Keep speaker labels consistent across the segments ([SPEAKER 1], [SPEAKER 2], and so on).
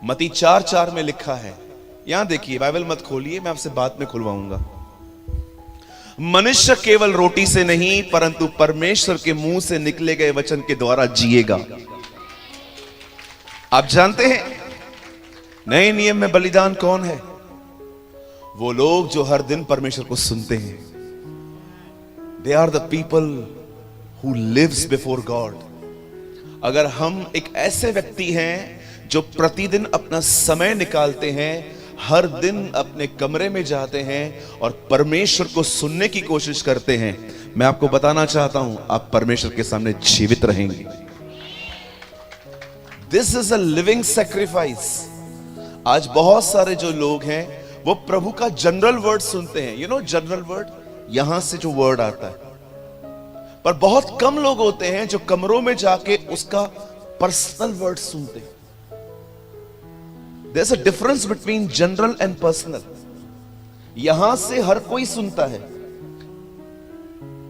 [SPEAKER 1] मत्ती 4:4 में लिखा है, यहां देखिए, बाइबल मत खोलिए, मैं आपसे बाद में खुलवाऊंगा। मनुष्य केवल रोटी से नहीं परंतु परमेश्वर के मुंह से निकले गए वचन के द्वारा जिएगा। आप जानते हैं नए नियम में बलिदान कौन है? वो लोग जो हर दिन परमेश्वर को सुनते हैं। They are the people who lives before God. अगर हम एक ऐसे व्यक्ति हैं जो प्रतिदिन अपना समय निकालते हैं, हर दिन अपने कमरे में जाते हैं और परमेश्वर को सुनने की कोशिश करते हैं, मैं आपको बताना चाहता हूं, आप परमेश्वर के सामने जीवित रहेंगे। This is a living sacrifice. आज बहुत सारे जो लोग हैं वो प्रभु का जनरल वर्ड सुनते हैं, यू नो जनरल वर्ड, यहां से जो वर्ड आता है, पर बहुत कम लोग होते हैं जो कमरों में जाके उसका पर्सनल वर्ड सुनते हैं। There's a difference between general and personal. यहां से हर कोई सुनता है,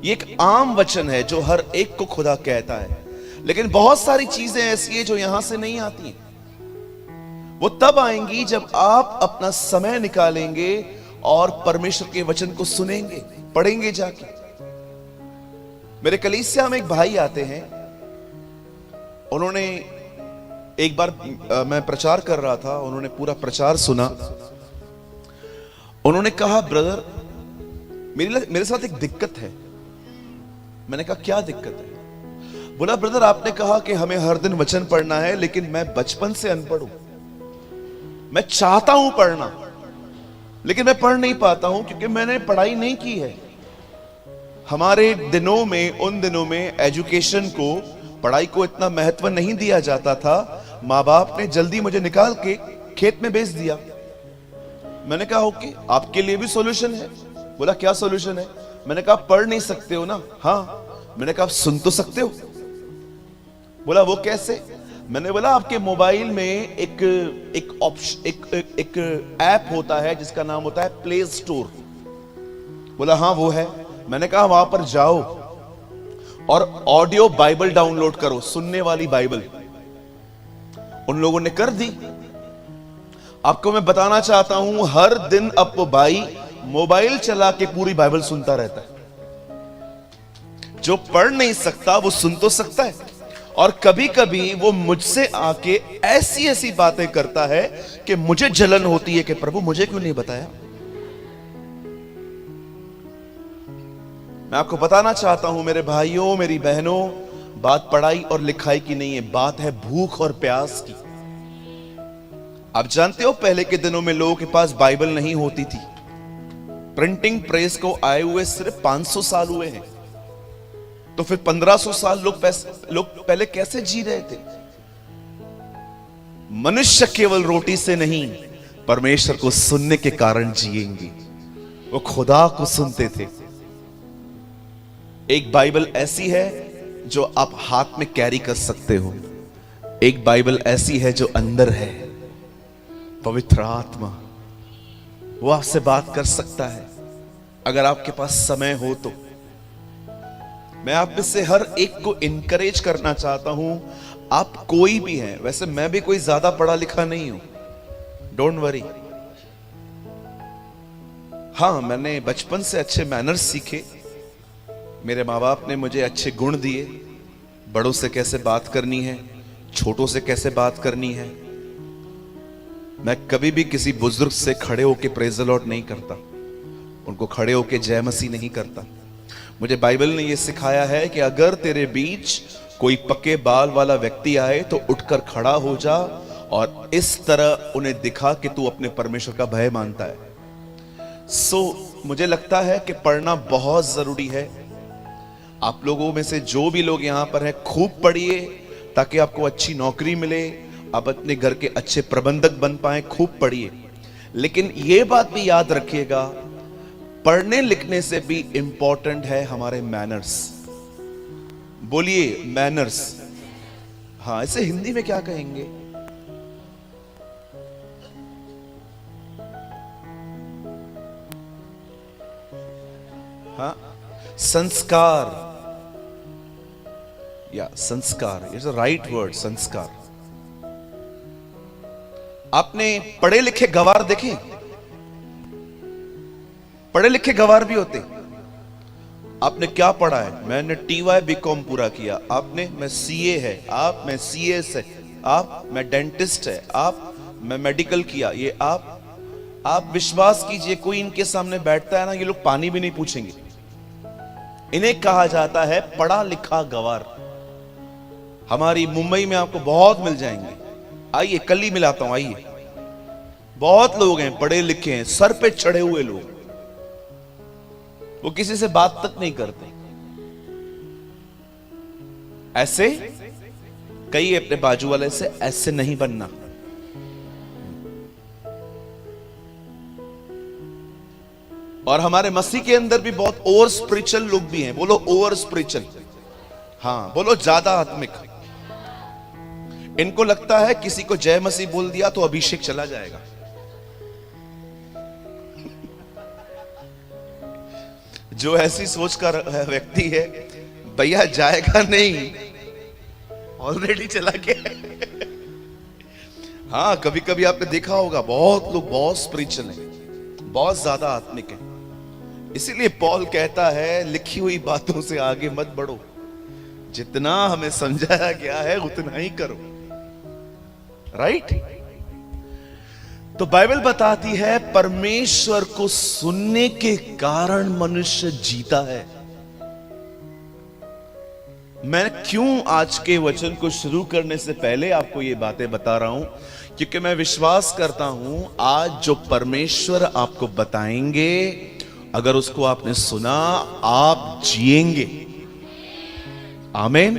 [SPEAKER 1] ये एक आम वचन है जो हर एक को खुदा कहता है, लेकिन बहुत सारी चीजें ऐसी है जो यहां से नहीं आती। वो तब आएंगी जब आप अपना समय निकालेंगे और परमेश्वर के वचन को सुनेंगे, पढ़ेंगे जाके। मेरे कलीसिया में एक भाई आते हैं, उन्होंने एक बार मैं प्रचार कर रहा था, उन्होंने पूरा प्रचार सुना। उन्होंने कहा, ब्रदर मेरे साथ एक दिक्कत है। मैंने कहा, क्या दिक्कत है? बोला, ब्रदर आपने कहा कि हमें हर दिन वचन पढ़ना है, लेकिन मैं बचपन से अनपढ़ हूं। मैं चाहता हूं पढ़ना, लेकिन मैं पढ़ नहीं पाता हूं क्योंकि मैंने पढ़ाई नहीं की है। हमारे दिनों में, उन दिनों में एजुकेशन को, पढ़ाई को इतना महत्व नहीं दिया जाता था। माँ बाप ने जल्दी मुझे निकाल के खेत में भेज दिया। मैंने कहा, ओके, आपके लिए भी सॉल्यूशन है। बोला, क्या सॉल्यूशन है? मैंने कहा, पढ़ नहीं सकते हो ना? हाँ। मैंने कहा, आप सुन तो सकते हो? बोला, वो कैसे? मैंने बोला, आपके मोबाइल में एक ऑप्शन, एक ऐप होता है जिसका नाम होता है प्ले स्टोर। बोला, हाँ वो है। मैंने कहा, वहां पर जाओ और ऑडियो बाइबल डाउनलोड करो, सुनने वाली बाइबल। उन लोगों ने कर दी। आपको मैं बताना चाहता हूं, हर दिन अब वो भाई मोबाइल चला के पूरी बाइबल सुनता रहता है। जो पढ़ नहीं सकता वो सुन तो सकता है। और कभी कभी वो मुझसे आके ऐसी ऐसी बातें करता है कि मुझे जलन होती है कि प्रभु मुझे क्यों नहीं बताया। मैं आपको बताना चाहता हूं मेरे भाइयों, मेरी बहनों, बात पढ़ाई और लिखाई की नहीं है, बात है भूख और प्यास की। आप जानते हो, पहले के दिनों में लोगों के पास बाइबल नहीं होती थी। प्रिंटिंग प्रेस को आए हुए सिर्फ 500 साल हुए हैं, तो फिर 1500 साल लोग पहले कैसे जी रहे थे? मनुष्य केवल रोटी से नहीं, परमेश्वर को सुनने के कारण जिएंगे। वो खुदा को सुनते थे। एक बाइबल ऐसी है जो आप हाथ में कैरी कर सकते हो, एक बाइबल ऐसी है जो अंदर है, पवित्र आत्मा। वो आपसे बात कर सकता है अगर आपके पास समय हो तो। मैं आप में से हर एक को इनकरेज करना चाहता हूं, आप कोई भी हैं, वैसे मैं भी कोई ज्यादा पढ़ा लिखा नहीं हूं, डोंट वरी। हां, मैंने बचपन से अच्छे मैनर्स सीखे। मेरे माँ बाप ने मुझे अच्छे गुण दिए, बड़ों से कैसे बात करनी है, छोटों से कैसे बात करनी है। मैं कभी भी किसी बुजुर्ग से खड़े होके प्रेज द लॉर्ड नहीं करता, उनको खड़े होके जय मसीह नहीं करता। मुझे बाइबल ने यह सिखाया है कि अगर तेरे बीच कोई पक्के बाल वाला व्यक्ति आए तो उठकर खड़ा हो जा और इस तरह उन्हें दिखा कि तू अपने परमेश्वर का भय मानता है। मुझे लगता है कि पढ़ना बहुत जरूरी है। आप लोगों में से जो भी लोग यहां पर हैं, खूब पढ़िए ताकि आपको अच्छी नौकरी मिले, आप अपने घर के अच्छे प्रबंधक बन पाए। खूब पढ़िए, लेकिन यह बात भी याद रखिएगा, पढ़ने लिखने से भी इंपॉर्टेंट है हमारे मैनर्स। बोलिए मैनर्स। हाँ, इसे हिंदी में क्या कहेंगे? हाँ, संस्कार, या संस्कार, इट्स अ राइट वर्ड, संस्कार। आपने पढ़े लिखे गवार देखे? पढ़े लिखे गवार भी होते। आपने क्या पढ़ा है? मैंने TY BCom पूरा किया। आपने? मैं CA है। आप? मैं CS है। आप? मैं डेंटिस्ट है। आप? मैं मेडिकल किया। ये आप विश्वास कीजिए, कोई इनके सामने बैठता है ना, ये लोग पानी भी नहीं पूछेंगे। इन्हें कहा जाता है पढ़ा लिखा गवार। हमारी मुंबई में आपको बहुत मिल जाएंगे। आइए, कल ही मिलाता हूं, आइए। बहुत लोग हैं पढ़े लिखे हैं, सर पे चढ़े हुए लोग, वो किसी से बात तक नहीं करते। ऐसे कई अपने बाजू वाले से ऐसे नहीं बनना। और हमारे मसीह के अंदर भी बहुत ओवर स्पिरिचुअल लोग भी हैं। बोलो ओवर स्पिरिचुअल। हाँ, बोलो ज्यादा आत्मिक। इनको लगता है किसी को जय मसीह बोल दिया तो अभिषेक चला जाएगा। जो ऐसी सोच का व्यक्ति है, भैया जाएगा नहीं, ऑलरेडी चला गया। हाँ, कभी कभी आपने देखा होगा, बहुत लोग बहुत स्पिरिचुअल हैं, बहुत ज्यादा आत्मिक हैं। इसीलिए पॉल कहता है लिखी हुई बातों से आगे मत बढ़ो, जितना हमें समझाया गया है उतना ही करो। राइट? तो बाइबल बताती है परमेश्वर को सुनने के कारण मनुष्य जीता है। मैं क्यों आज के वचन को शुरू करने से पहले आपको ये बातें बता रहा हूं, क्योंकि मैं विश्वास करता हूं आज जो परमेश्वर आपको बताएंगे, अगर उसको आपने सुना, आप जिएंगे। आमीन।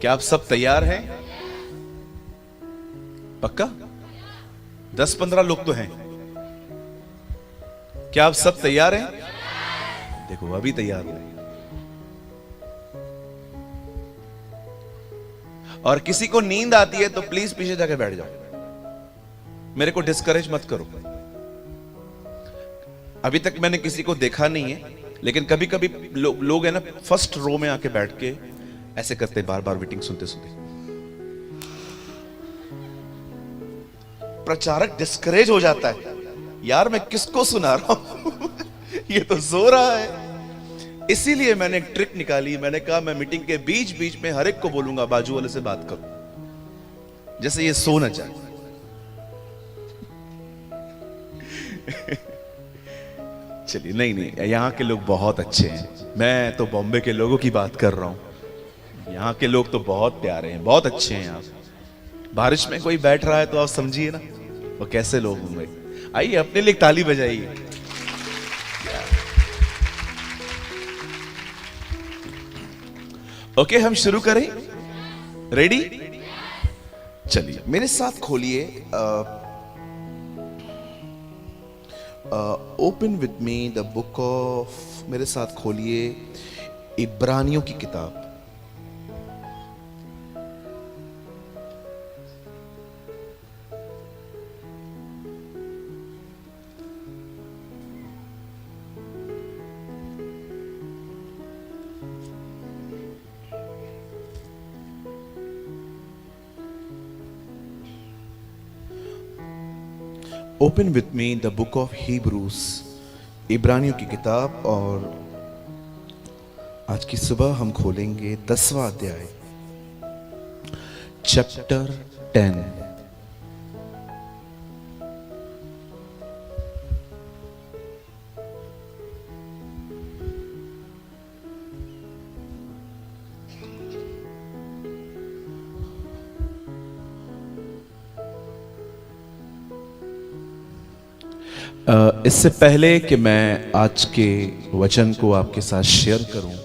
[SPEAKER 1] क्या आप सब तैयार हैं? पक्का? 10-15 लोग तो हैं। क्या आप सब तैयार हैं? देखो, अभी तैयार नहीं। और किसी को नींद आती है तो प्लीज पीछे जाके बैठ जाओ, मेरे को डिस्करेज मत करो। अभी तक मैंने किसी को देखा नहीं है, लेकिन कभी कभी लोग है ना, फर्स्ट रो में आके बैठ के ऐसे करते, बार बार मीटिंग सुनते सुनते। प्रचारक डिस्करेज हो जाता है, यार मैं किसको सुना रहा हूं। ये तो सो रहा है। इसीलिए मैंने एक ट्रिक निकाली। मैंने कहा मैं मीटिंग के बीच बीच में हर एक को बोलूंगा बाजू वाले से बात करो, जैसे ये सो न जाए। चलिए, नहीं, यहां के लोग बहुत अच्छे हैं। मैं तो बॉम्बे के लोगों की बात कर रहा हूं। यहां के लोग तो बहुत प्यारे हैं, बहुत अच्छे हैं। आप बारिश में कोई बैठ रहा है तो आप समझिए ना वो कैसे लोग होंगे। आइए, अपने लिए ताली बजाइए। ओके, हम शुरू करें? रेडी? चलिए, मेरे साथ खोलिए, open with me the book of, मेरे साथ खोलिए इब्रानियों की किताब। Open with me the book of Hebrews, इब्रानियों की किताब। और आज की सुबह हम खोलेंगे 10वां अध्याय, चैप्टर 10। इससे पहले कि मैं आज के वचन को आपके साथ शेयर करूं,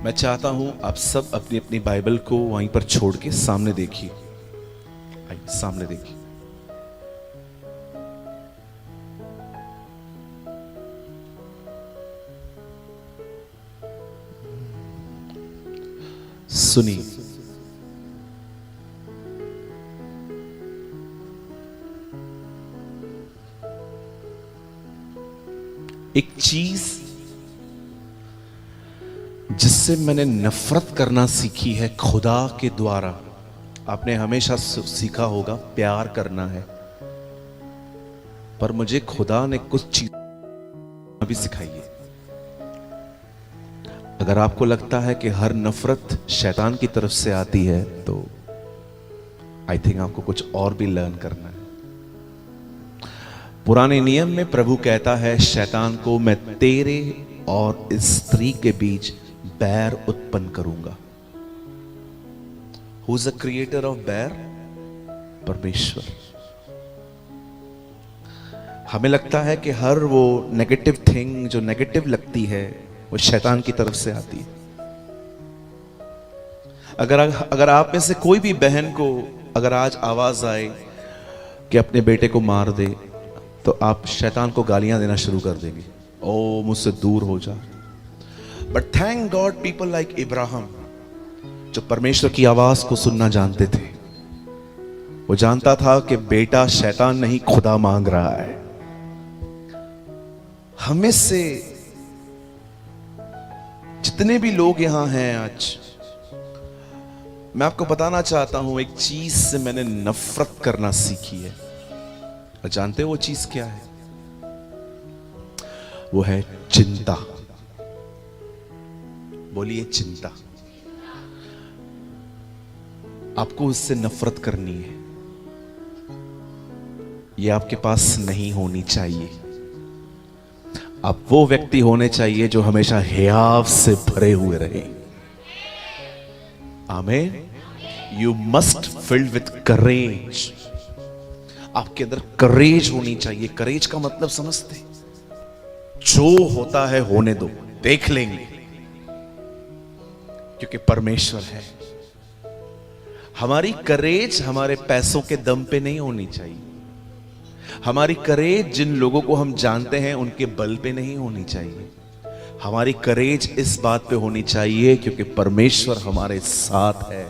[SPEAKER 1] मैं चाहता हूं आप सब अपनी अपनी बाइबल को वहीं पर छोड़ के सामने देखिए। आइए, सामने देखिए। सुनिए, एक चीज जिससे मैंने नफरत करना सीखी है खुदा के द्वारा, आपने हमेशा सीखा होगा प्यार करना है, पर मुझे खुदा ने कुछ चीज भी सिखाई है। अगर आपको लगता है कि हर नफरत शैतान की तरफ से आती है, तो आई थिंक आपको कुछ और भी लर्न करना है। पुराने नियम में प्रभु कहता है शैतान को, मैं तेरे और इस स्त्री के बीच बैर उत्पन्न करूंगा। Who is the creator of बैर? परमेश्वर। हमें लगता है कि हर वो नेगेटिव थिंग जो नेगेटिव लगती है वो शैतान की तरफ से आती है। अगर आप में से कोई भी बहन को अगर आज आवाज आए कि अपने बेटे को मार दे, तो आप शैतान को गालियां देना शुरू कर देंगे, ओ मुझसे दूर हो जा। But thank God people like Ibrahim, जो परमेश्वर की आवाज को सुनना जानते थे। वो जानता था कि बेटा शैतान नहीं खुदा मांग रहा है। हमें से जितने भी लोग यहां हैं आज, मैं आपको बताना चाहता हूं, एक चीज से मैंने नफरत करना सीखी है। और जानते हो वो चीज क्या है? वो है चिंता। बोलिए चिंता। आपको उससे नफरत करनी है। ये आपके पास नहीं होनी चाहिए। आप वो व्यक्ति होने चाहिए जो हमेशा हियाव से भरे हुए रहे। आमीन। यू मस्ट फिल्ड विथ करेज। आपके अंदर करेज होनी चाहिए। करेज का मतलब समझते? जो होता है होने दो, देख लेंगे, क्योंकि परमेश्वर है। हमारी करेज हमारे पैसों के दम पे नहीं होनी चाहिए। हमारी करेज जिन लोगों को हम जानते हैं उनके बल पे नहीं होनी चाहिए। हमारी करेज इस बात पे होनी चाहिए क्योंकि परमेश्वर हमारे साथ है।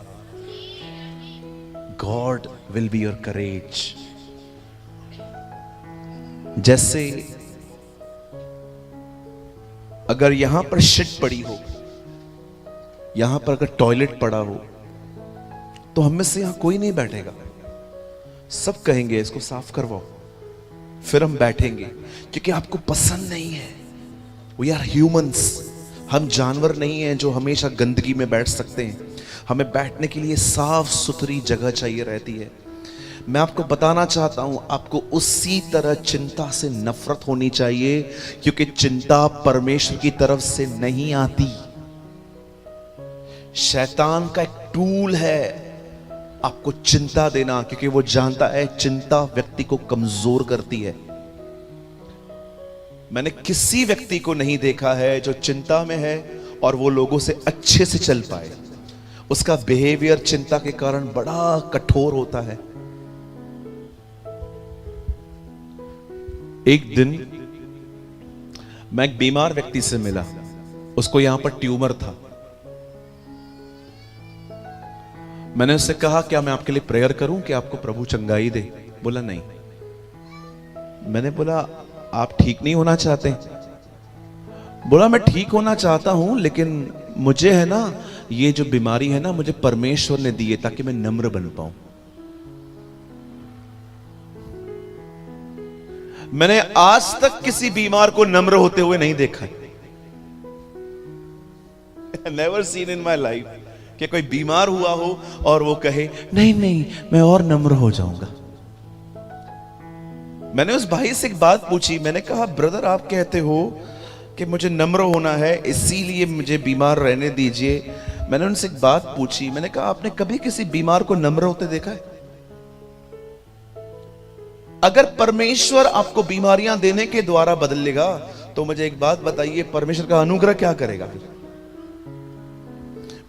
[SPEAKER 1] गॉड विल बी योर करेज। जैसे अगर यहां पर शिट पड़ी हो, यहां पर अगर टॉयलेट पड़ा हो, तो हम में से यहां कोई नहीं बैठेगा। सब कहेंगे इसको साफ करवाओ, फिर हम बैठेंगे, क्योंकि आपको पसंद नहीं है। We are humans. हम जानवर नहीं हैं जो हमेशा गंदगी में बैठ सकते हैं। हमें बैठने के लिए साफ सुथरी जगह चाहिए रहती है। मैं आपको बताना चाहता हूं, आपको उसी तरह चिंता से नफरत होनी चाहिए, क्योंकि चिंता परमेश्वर की तरफ से नहीं आती। शैतान का एक टूल है आपको चिंता देना, क्योंकि वो जानता है चिंता व्यक्ति को कमजोर करती है। मैंने किसी व्यक्ति को नहीं देखा है जो चिंता में है और वो लोगों से अच्छे से चल पाए। उसका बिहेवियर चिंता के कारण बड़ा कठोर होता है। एक दिन मैं एक बीमार व्यक्ति से मिला। उसको यहां पर ट्यूमर था। मैंने उससे कहा क्या मैं आपके लिए प्रेयर करूं कि आपको प्रभु चंगाई दे? बोला नहीं। मैंने बोला आप ठीक नहीं होना चाहते? बोला मैं ठीक होना चाहता हूं, लेकिन मुझे है ना ये जो बीमारी है ना, मुझे परमेश्वर ने दी है ताकि मैं नम्र बन पाऊं। मैंने आज तक किसी बीमार को नम्र होते हुए नहीं देखा। Never seen in my life कि कोई बीमार हुआ हो और वो कहे नहीं नहीं मैं और नम्र हो जाऊंगा। मैंने उस भाई से एक बात पूछी। मैंने कहा ब्रदर आप कहते हो कि मुझे नम्र होना है, इसीलिए मुझे बीमार रहने दीजिए। मैंने उनसे एक बात पूछी। मैंने कहा आपने कभी किसी बीमार को नम्र होते देखा है? अगर परमेश्वर आपको बीमारियां देने के द्वारा बदल लेगा, तो मुझे एक बात बताइए, परमेश्वर का अनुग्रह क्या करेगा?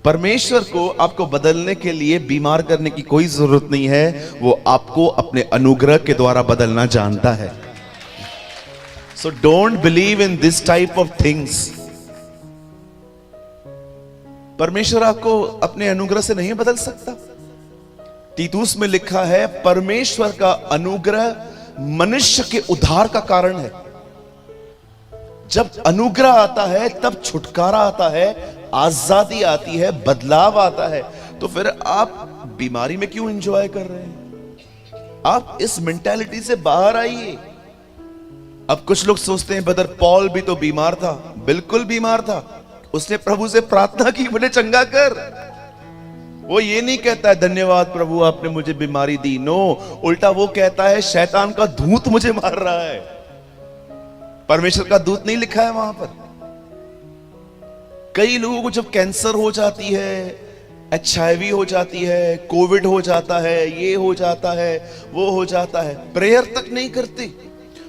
[SPEAKER 1] परमेश्वर को आपको बदलने के लिए बीमार करने की कोई जरूरत नहीं है। वो आपको अपने अनुग्रह के द्वारा बदलना जानता है। So don't believe in this type of things. परमेश्वर आपको अपने अनुग्रह से नहीं बदल सकता। तीतुस में लिखा है परमेश्वर का अनुग्रह मनुष्य के उद्धार का कारण है। जब अनुग्रह आता है तब छुटकारा आता है, आजादी आती है, बदलाव आता है। तो फिर आप बीमारी में क्यों एंजॉय कर रहे हैं? आप इस मेंटालिटी से बाहर आइए। अब कुछ लोग सोचते हैं ब्रदर पॉल भी तो बीमार था। बिल्कुल बीमार था, उसने प्रभु से प्रार्थना की मुझे चंगा कर। वो ये नहीं कहता है धन्यवाद प्रभु आपने मुझे बीमारी दी, नो, उल्टा वो कहता है शैतान का दूत मुझे मार रहा है। परमेश्वर का दूत नहीं लिखा है वहां पर। कई लोगों को जब कैंसर हो जाती है, HIV हो जाती है, कोविड हो जाता है, ये हो जाता है, वो हो जाता है, प्रेयर तक नहीं करते।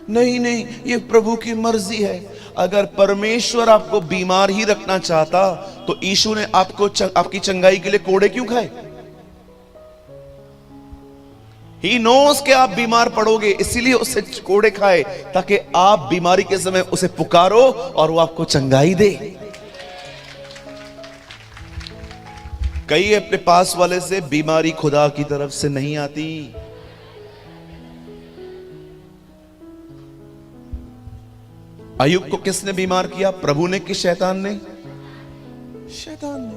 [SPEAKER 1] नहीं नहीं, ये प्रभु की मर्जी है। अगर परमेश्वर आपको बीमार ही रखना चाहता तो यीशु ने आपकी चंगाई के लिए कोड़े क्यों खाए? He knows कि आप बीमार पड़ोगे, इसीलिए उसे कोड़े खाए ताकि आप बीमारी के समय उसे पुकारो और वो आपको चंगाई दे। कई अपने पास वाले से बीमारी खुदा की तरफ से नहीं आती। अय्यूब को किसने बीमार किया? प्रभु ने कि शैतान ने? शैतान ने।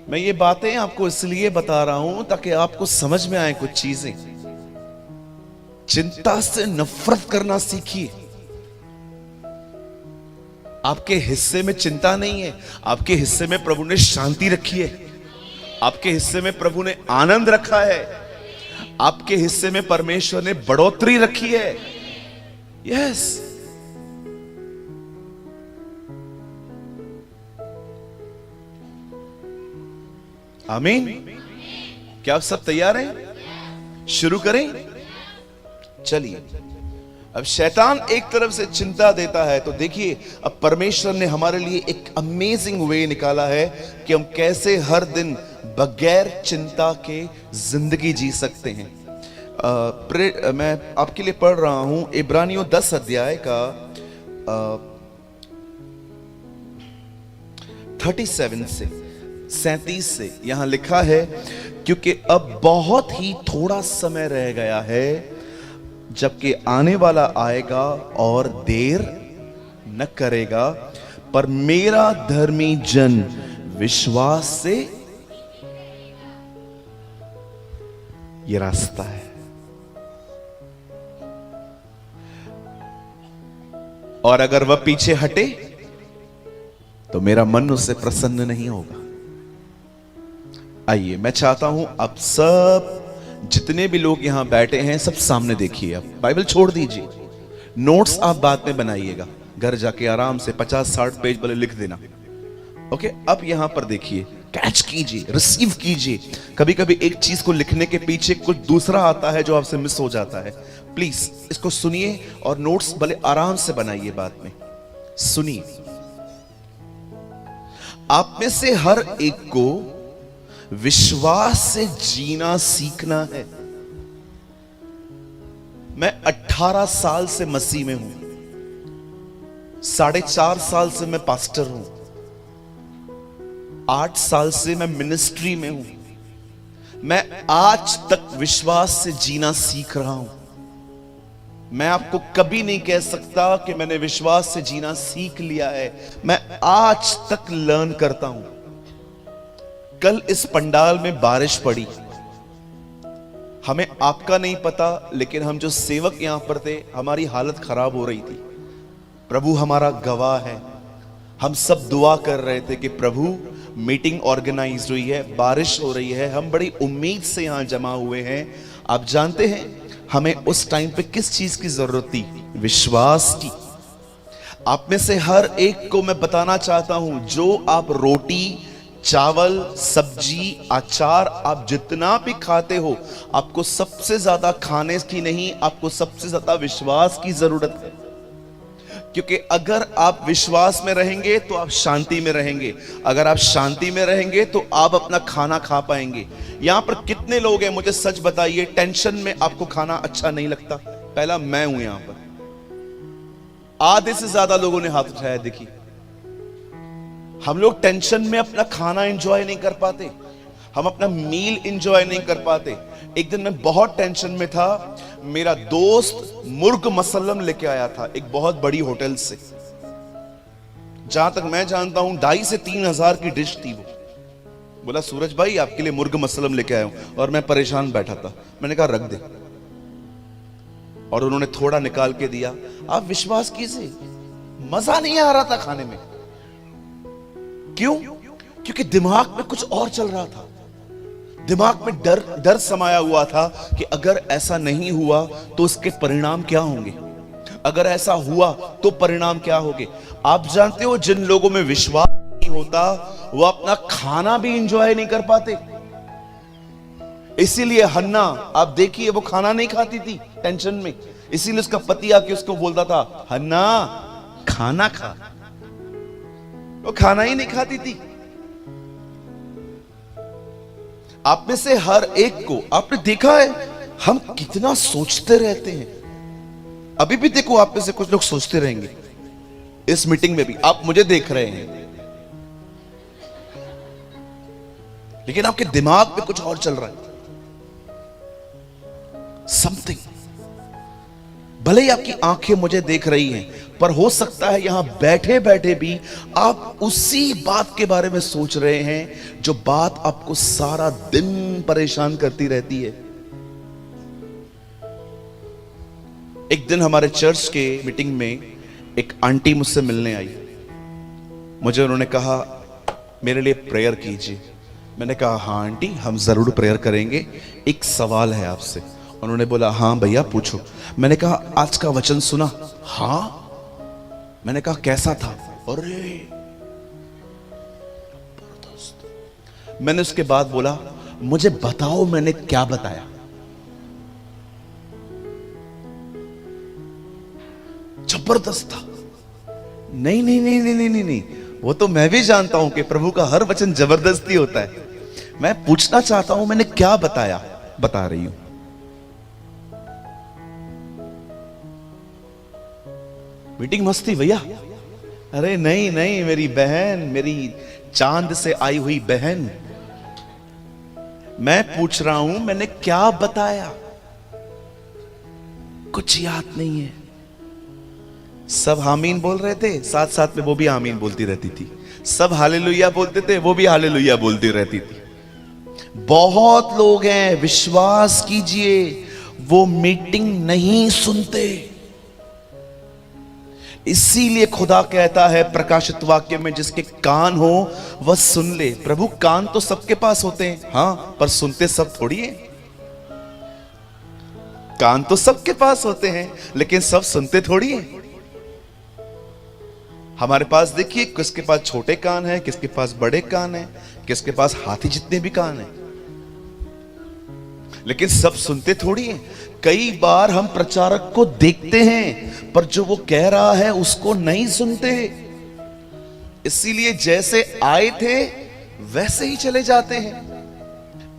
[SPEAKER 1] मैं ये बातें आपको इसलिए बता रहा हूं ताकि आपको समझ में आए कुछ चीजें। चिंता से नफरत करना सीखिए। आपके हिस्से में चिंता नहीं है, आपके हिस्से में प्रभु ने शांति रखी है, आपके हिस्से में प्रभु ने आनंद रखा है, आपके हिस्से में परमेश्वर ने बढ़ोतरी रखी है। यस, आमीन। क्या आप सब तैयार हैं? शुरू करें? चलिए। अब शैतान एक तरफ से चिंता देता है, तो देखिए अब परमेश्वर ने हमारे लिए एक अमेजिंग वे निकाला है कि हम कैसे हर दिन बगैर चिंता के जिंदगी जी सकते हैं। मैं आपके लिए पढ़ रहा हूं इब्रानियों 10 अध्याय का 37 से यहां लिखा है, क्योंकि अब बहुत ही थोड़ा समय रह गया है जबकि आने वाला आएगा और देर न करेगा, पर मेरा धर्मी जन विश्वास से ये रास्ता है। और अगर वह पीछे हटे तो मेरा मन उससे प्रसन्न नहीं होगा। आइए, मैं चाहता हूं आप सब जितने भी लोग यहां बैठे हैं सब सामने देखिए। अब बाइबल छोड़ दीजिए, नोट्स आप बाद में बनाइएगा, घर जाके आराम से 50-60 पेज वाले लिख देना। ओके, अब यहां पर देखिए, कैच कीजिए, रिसीव कीजिए। कभी कभी एक चीज को लिखने के पीछे कुछ दूसरा आता है जो आपसे मिस हो जाता है। प्लीज इसको सुनिए और नोट्स भले आराम से बनाइए। बाद में सुनिए। आप में से हर एक को विश्वास से जीना सीखना है। मैं 18 साल से मसीह में हूं, 4.5 साल से मैं पास्टर हूं, 8 साल से मैं मिनिस्ट्री में हूं। मैं आज तक विश्वास से जीना सीख रहा हूं। मैं आपको कभी नहीं कह सकता कि मैंने विश्वास से जीना सीख लिया है। मैं आज तक लर्न करता हूं। कल इस पंडाल में बारिश पड़ी, हमें आपका नहीं पता, लेकिन हम जो सेवक यहां पर थे हमारी हालत खराब हो रही थी। प्रभु हमारा गवाह है, हम सब दुआ कर रहे थे कि प्रभु मीटिंग ऑर्गेनाइज हुई है, बारिश हो रही है, हम बड़ी उम्मीद से यहां जमा हुए हैं। आप जानते हैं हमें उस टाइम पे किस चीज की जरूरत थी? विश्वास की। आप में से हर एक को मैं बताना चाहता हूं, जो आप रोटी, चावल, सब्जी, अचार आप जितना भी खाते हो, आपको सबसे ज्यादा खाने की नहीं, आपको सबसे ज्यादा विश्वास की जरूरत है। क्योंकि अगर आप विश्वास में रहेंगे तो आप शांति में रहेंगे, अगर आप शांति में रहेंगे तो आप अपना खाना खा पाएंगे। यहां पर कितने लोग हैं, मुझे सच बताइए, टेंशन में आपको खाना अच्छा नहीं लगता? पहला मैं हूं यहां पर। आधे से ज्यादा लोगों ने हाथ उठाया, देखिए। हम लोग टेंशन में अपना खाना एंजॉय नहीं कर पाते, हम अपना मील एंजॉय नहीं कर पाते। एक दिन मैं बहुत टेंशन में था, मेरा दोस्त मुर्ग मसल्लम लेके आया था एक बहुत बड़ी होटल से। जहां तक मैं जानता हूं 2,500 से 3,000 की डिश थी वो। बोला सूरज भाई आपके लिए मुर्ग मसलम लेके आया हूं। और मैं परेशान बैठा था, मैंने कहा रख दे। और उन्होंने थोड़ा निकाल के दिया। आप विश्वास कीजिए मजा नहीं आ रहा था खाने में। क्यों? क्योंकि दिमाग में कुछ और चल रहा था। दिमाग में डर समाया हुआ था कि अगर ऐसा नहीं हुआ तो उसके परिणाम क्या होंगे, अगर ऐसा हुआ तो परिणाम क्या होंगे। आप जानते हो जिन लोगों में विश्वास नहीं होता वो अपना खाना भी एंजॉय नहीं कर पाते। इसीलिए हन्ना आप देखिए वो खाना नहीं खाती थी टेंशन में, इसीलिए उसका पति आके उसको बोलता था हन्ना खाना खा। वो खाना ही नहीं खाती थी। आप में से हर एक को आपने देखा है हम कितना सोचते रहते हैं। अभी भी देखो आप में से कुछ लोग सोचते रहेंगे। इस मीटिंग में भी आप मुझे देख रहे हैं, लेकिन आपके दिमाग में कुछ और चल रहा है। समथिंग। भले ही आपकी आंखें मुझे देख रही हैं, पर हो सकता है यहां बैठे बैठे भी आप उसी बात के बारे में सोच रहे हैं जो बात आपको सारा दिन परेशान करती रहती है। एक दिन हमारे चर्च के मीटिंग में एक आंटी मुझसे मिलने आई। मुझे उन्होंने कहा मेरे लिए प्रेयर कीजिए। मैंने कहा हाँ आंटी हम जरूर प्रेयर करेंगे, एक सवाल है आपसे। उन्होंने बोला हाँ भैया पूछो। मैंने कहा आज का वचन सुना? हाँ। मैंने कहा कैसा था? अरे मैंने उसके बाद बोला मुझे बताओ मैंने क्या बताया। जबरदस्त था। नहीं नहीं नहीं नहीं नहीं नहीं नहीं, वो तो मैं भी जानता हूं कि प्रभु का हर वचन जबरदस्ती होता है। मैं पूछना चाहता हूं मैंने क्या बताया। बता रही हूं। मीटिंग मस्त थी भैया। अरे नहीं नहीं मेरी बहन, मेरी चांद से आई हुई बहन, मैं पूछ रहा हूं मैंने क्या बताया। कुछ याद नहीं है। सब आमीन बोल रहे थे, साथ साथ में वो भी आमीन बोलती रहती थी। सब हालेलुया बोलते थे, वो भी हालेलुया बोलती रहती थी। बहुत लोग हैं विश्वास कीजिए वो मीटिंग नहीं सुनते। इसीलिए खुदा कहता है प्रकाशित वाक्य में जिसके कान हो वह सुन ले। प्रभु कान तो सबके पास होते हैं, हां, पर सुनते सब थोड़ी है। कान तो सबके पास होते हैं लेकिन सब सुनते थोड़ी है। हमारे पास देखिए किसके पास छोटे कान है, किसके पास बड़े कान है, किसके पास हाथी जितने भी कान है, लेकिन सब सुनते थोड़ी है। कई बार हम प्रचारक को देखते हैं पर जो वो कह रहा है उसको नहीं सुनते। इसीलिए जैसे आए थे वैसे ही चले जाते हैं।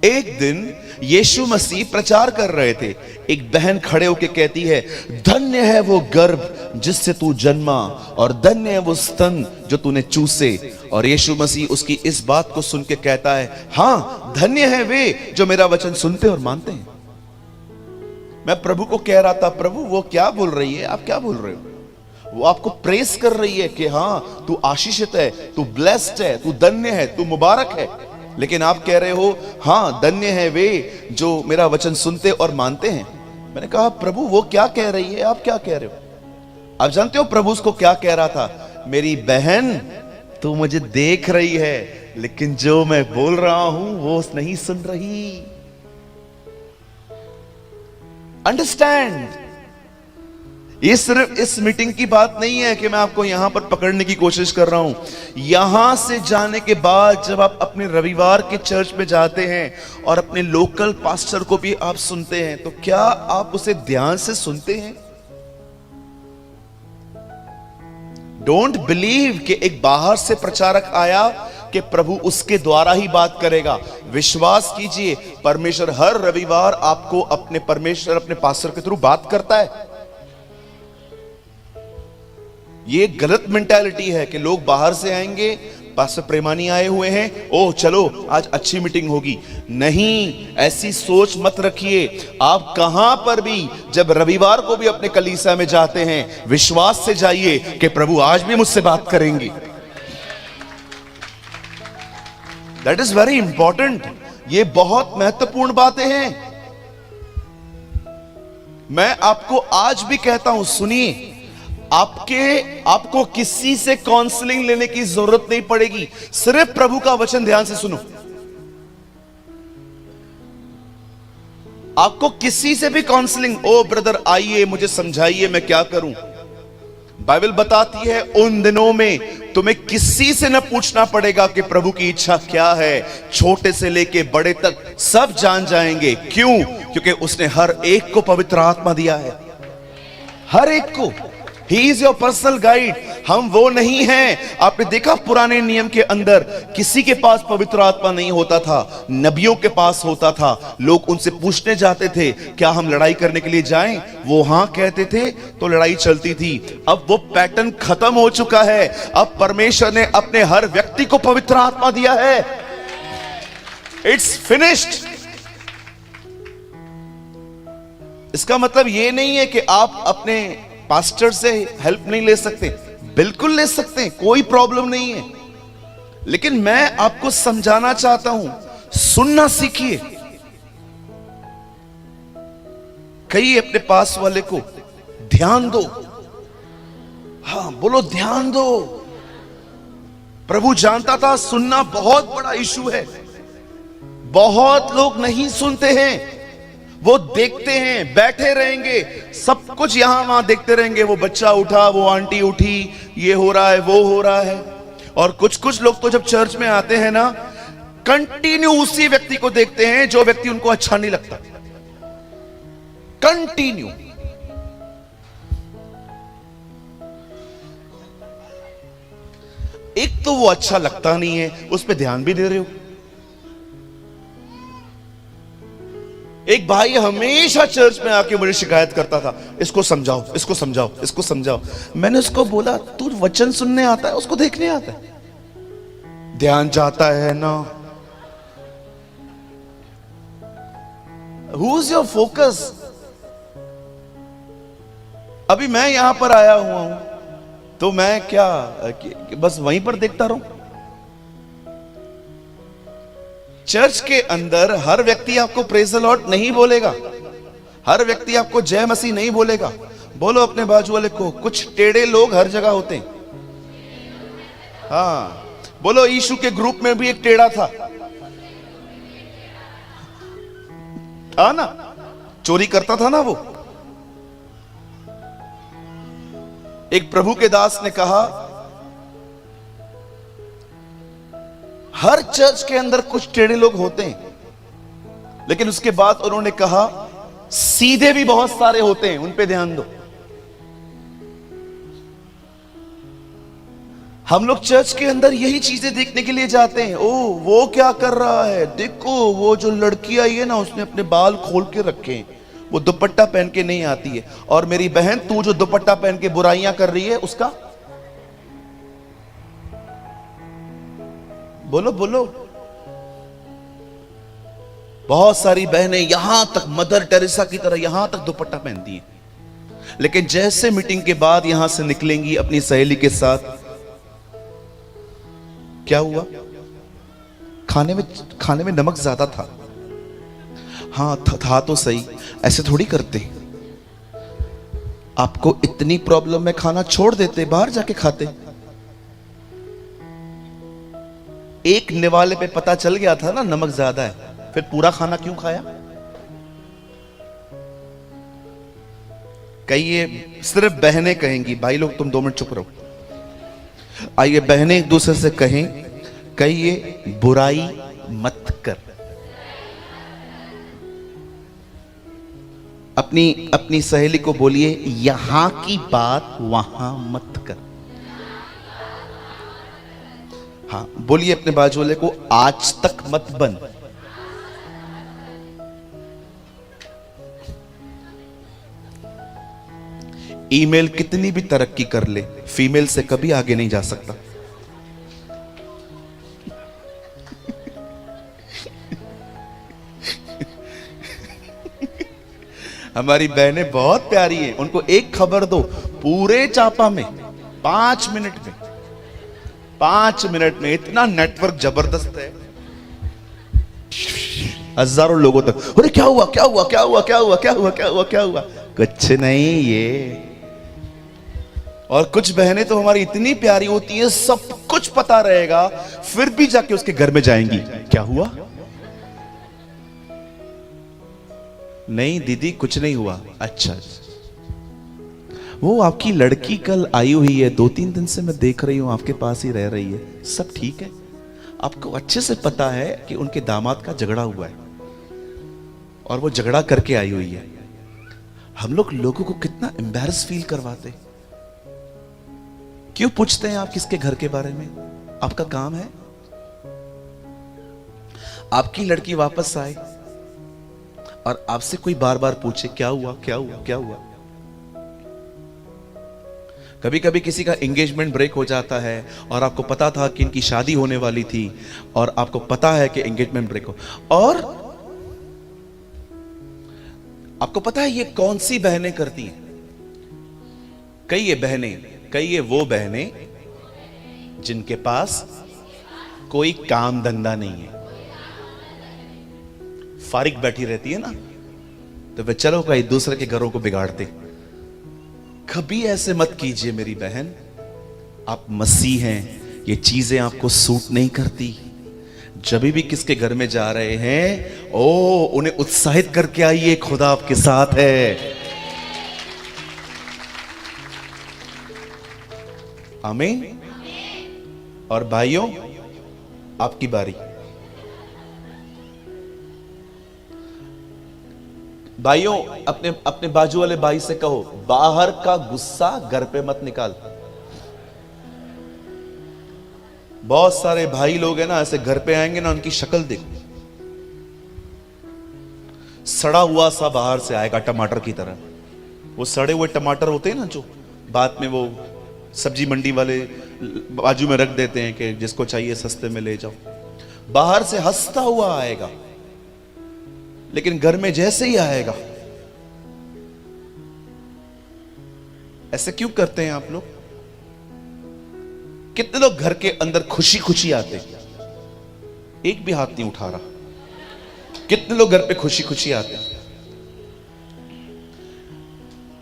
[SPEAKER 1] एक दिन यीशु मसीह प्रचार कर रहे थे। एक बहन खड़े होकर कहती है धन्य है वो गर्भ जिससे तू जन्मा और धन्य है वो स्तन जो तूने चूसे। और यीशु मसीह उसकी इस बात को सुन के कहता है हां धन्य है वे जो मेरा वचन सुनते और मानते हैं। मैं प्रभु को कह रहा था प्रभु वो क्या बोल रही है, आप क्या बोल रहे हो? वो आपको प्रेस कर रही है कि हां तू आशीषित है, तू ब्लेस्ड है, तू धन्य है, तू मुबारक है। लेकिन आप कह रहे हो हां धन्य है वे जो मेरा वचन सुनते और मानते हैं। मैंने कहा प्रभु वो क्या कह रही है, आप क्या कह रहे हो? आप जानते हो प्रभु उसको क्या कह रहा था? मेरी बहन तू मुझे देख रही है लेकिन जो मैं बोल रहा हूं वो नहीं सुन रही। अंडरस्टैंड। ये सिर्फ इस मीटिंग की बात नहीं है कि मैं आपको यहां पर पकड़ने की कोशिश कर रहा हूं। यहां से जाने के बाद जब आप अपने रविवार के चर्च में जाते हैं और अपने लोकल पास्टर को भी आप सुनते हैं तो क्या आप उसे ध्यान से सुनते हैं? डोंट बिलीव कि एक बाहर से प्रचारक आया कि प्रभु उसके द्वारा ही बात करेगा। विश्वास कीजिए परमेश्वर हर रविवार आपको अपने पास्टर के थ्रू बात करता है। ये गलत मेंटालिटी है कि लोग बाहर से आएंगे, पास्टर प्रेमानी आए हुए हैं, ओह चलो आज अच्छी मीटिंग होगी। नहीं, ऐसी सोच मत रखिए। आप कहां पर भी जब रविवार को भी अपने कलीसिया में जाते हैं विश्वास से जाइए कि प्रभु आज भी मुझसे बात करेंगे। That is very important. ये बहुत महत्वपूर्ण बातें हैं। मैं आपको आज भी कहता हूं, सुनिए, आपको किसी से काउंसलिंग लेने की जरूरत नहीं पड़ेगी। सिर्फ प्रभु का वचन ध्यान से सुनो। आपको किसी से भी काउंसलिंग, ओ ब्रदर आइए मुझे समझाइए मैं क्या करूं, बाइबल बताती है उन दिनों में तुम्हें किसी से न पूछना पड़ेगा कि प्रभु की इच्छा क्या है। छोटे से लेके बड़े तक सब जान जाएंगे। क्यों? क्योंकि उसने हर एक को पवित्र आत्मा दिया है, हर एक को। He is your personal guide. हम वो नहीं हैं। आपने देखा पुराने नियम के अंदर किसी के पास पवित्र आत्मा नहीं होता था, नबियों के पास होता था। लोग उनसे पूछने जाते थे क्या हम लड़ाई करने के लिए जाएं, वो हां कहते थे तो लड़ाई चलती थी। अब वो पैटर्न खत्म हो चुका है। अब परमेश्वर ने अपने हर व्यक्ति को पवित्र आत्मा दिया है। It's finished. इसका मतलब यह नहीं है कि आप अपने पास्टर से हेल्प नहीं ले सकते। बिल्कुल ले सकते हैं, कोई प्रॉब्लम नहीं है। लेकिन मैं आपको समझाना चाहता हूं, सुनना सीखिए। कहिए अपने पास वाले को, ध्यान दो। हां बोलो, ध्यान दो। प्रभु जानता था सुनना बहुत बड़ा इशू है। बहुत लोग नहीं सुनते हैं, वो देखते हैं, बैठे रहेंगे, सब कुछ यहां वहां देखते रहेंगे। वो बच्चा उठा, वो आंटी उठी, ये हो रहा है, वो हो रहा है। और कुछ लोग तो जब चर्च में आते हैं ना, कंटिन्यू उसी व्यक्ति को देखते हैं जो व्यक्ति उनको अच्छा नहीं लगता। कंटिन्यू। एक तो वो अच्छा लगता नहीं है, उस पर ध्यान भी दे रहे हो। एक भाई हमेशा चर्च में आके मुझे शिकायत करता था, इसको समझाओ, इसको समझाओ, इसको समझाओ। मैंने उसको बोला, तू वचन सुनने आता है, उसको देखने आता है? ध्यान जाता है ना। Who is your focus? अभी मैं यहां पर आया हुआ हूं तो मैं क्या बस वहीं पर देखता रहूं? चर्च के अंदर हर व्यक्ति आपको प्रेज द लॉर्ड नहीं बोलेगा, हर व्यक्ति आपको जय मसीह नहीं बोलेगा। बोलो अपने बाजू वाले को, कुछ टेढ़े लोग हर जगह होते हैं। हाँ बोलो, यीशु के ग्रुप में भी एक टेढ़ा था ना, चोरी करता था ना वो। एक प्रभु के दास ने कहा, हर चर्च के अंदर कुछ टेढ़े लोग होते हैं, लेकिन उसके बाद उन्होंने कहा सीधे भी बहुत सारे होते हैं, उन पे ध्यान दो। हम लोग चर्च के अंदर यही चीजें देखने के लिए जाते हैं। ओ वो क्या कर रहा है, देखो वो जो लड़की आई है ना, उसने अपने बाल खोल के रखे हैं, वो दुपट्टा पहन के नहीं आती है। और मेरी बहन, तू जो दुपट्टा पहन के बुराइयां कर रही है, उसका बोलो बोलो। बहुत सारी बहनें यहां तक मदर टेरेसा की तरह यहां तक दुपट्टा पहनती हैं, लेकिन जैसे मीटिंग के बाद यहां से निकलेंगी अपनी सहेली के साथ, क्या हुआ? खाने में नमक ज्यादा था। हाँ था तो सही, ऐसे थोड़ी करते। आपको इतनी प्रॉब्लम में खाना छोड़ देते, बाहर जाके खाते। एक निवाले पे पता चल गया था ना नमक ज्यादा है, फिर पूरा खाना क्यों खाया? कहिए, सिर्फ बहनें कहेंगी, भाई लोग तुम 2 मिनट चुप रहो। आइए बहनें एक दूसरे से कहें, कहिए बुराई मत कर। अपनी सहेली को बोलिए, यहां की बात वहां मत कर। हाँ बोलिए अपने बाजू वाले को, आज तक मत बन। ईमेल कितनी भी तरक्की कर ले, फीमेल से कभी आगे नहीं जा सकता। हमारी बहनें बहुत प्यारी हैं, उनको एक खबर दो, पूरे चापा में 5 मिनट में 5 मिनट में इतना नेटवर्क जबरदस्त है, हजारों लोगों तक, अरे क्या हुआ क्या हुआ क्या हुआ क्या हुआ क्या हुआ क्या हुआ क्या हुआ, कुछ नहीं ये। और कुछ बहनें तो हमारी इतनी प्यारी होती है, सब कुछ पता रहेगा, फिर भी जाके उसके घर में जाएंगी, क्या हुआ? नहीं दीदी कुछ नहीं हुआ। अच्छा, वो आपकी लड़की कल आई हुई है, 2-3 दिन से मैं देख रही हूं आपके पास ही रह रही है, सब ठीक है? आपको अच्छे से पता है कि उनके दामाद का झगड़ा हुआ है और वो झगड़ा करके आई हुई है। हम लोग लोगों को कितना एम्बैरस फील करवाते। क्यों पूछते हैं आप किसके घर के बारे में? आपका काम है। आपकी लड़की वापस आए और आपसे कोई बार बार पूछे क्या हुआ क्या हुआ क्या हुआ। कभी कभी किसी का एंगेजमेंट ब्रेक हो जाता है और आपको पता था कि इनकी शादी होने वाली थी और आपको पता है कि एंगेजमेंट ब्रेक हो, और आपको पता है ये कौन सी बहनें करती हैं? कई ये बहनें, कई ये वो बहनें जिनके पास कोई काम धंधा नहीं है, फारिग बैठी रहती है ना, तो वे चलो कहीं दूसरे के घरों को बिगाड़ते। कभी ऐसे मत कीजिए मेरी बहन, आप मसीह हैं, ये चीजें आपको सूट नहीं करती। जब भी किसके घर में जा रहे हैं, ओ उन्हें उत्साहित करके आइए, खुदा आपके साथ है। आमीन। और भाइयों, आपकी बारी। भाइयों, अपने अपने बाजू वाले भाई से कहो, बाहर का गुस्सा घर पे मत निकाल। बहुत सारे भाई लोग हैं ना, ऐसे घर पे आएंगे ना, उनकी शक्ल देखो, सड़ा हुआ सा बाहर से आएगा टमाटर की तरह। वो सड़े हुए टमाटर होते हैं ना, जो बाद में वो सब्जी मंडी वाले बाजू में रख देते हैं कि जिसको चाहिए सस्ते में ले जाओ। बाहर से हंसता हुआ आएगा, लेकिन घर में जैसे ही आएगा, ऐसे क्यों करते हैं आप लोग? कितने लोग घर के अंदर खुशी खुशी आते हैं? एक भी हाथ नहीं उठा रहा। कितने लोग घर पे खुशी खुशी आते हैं?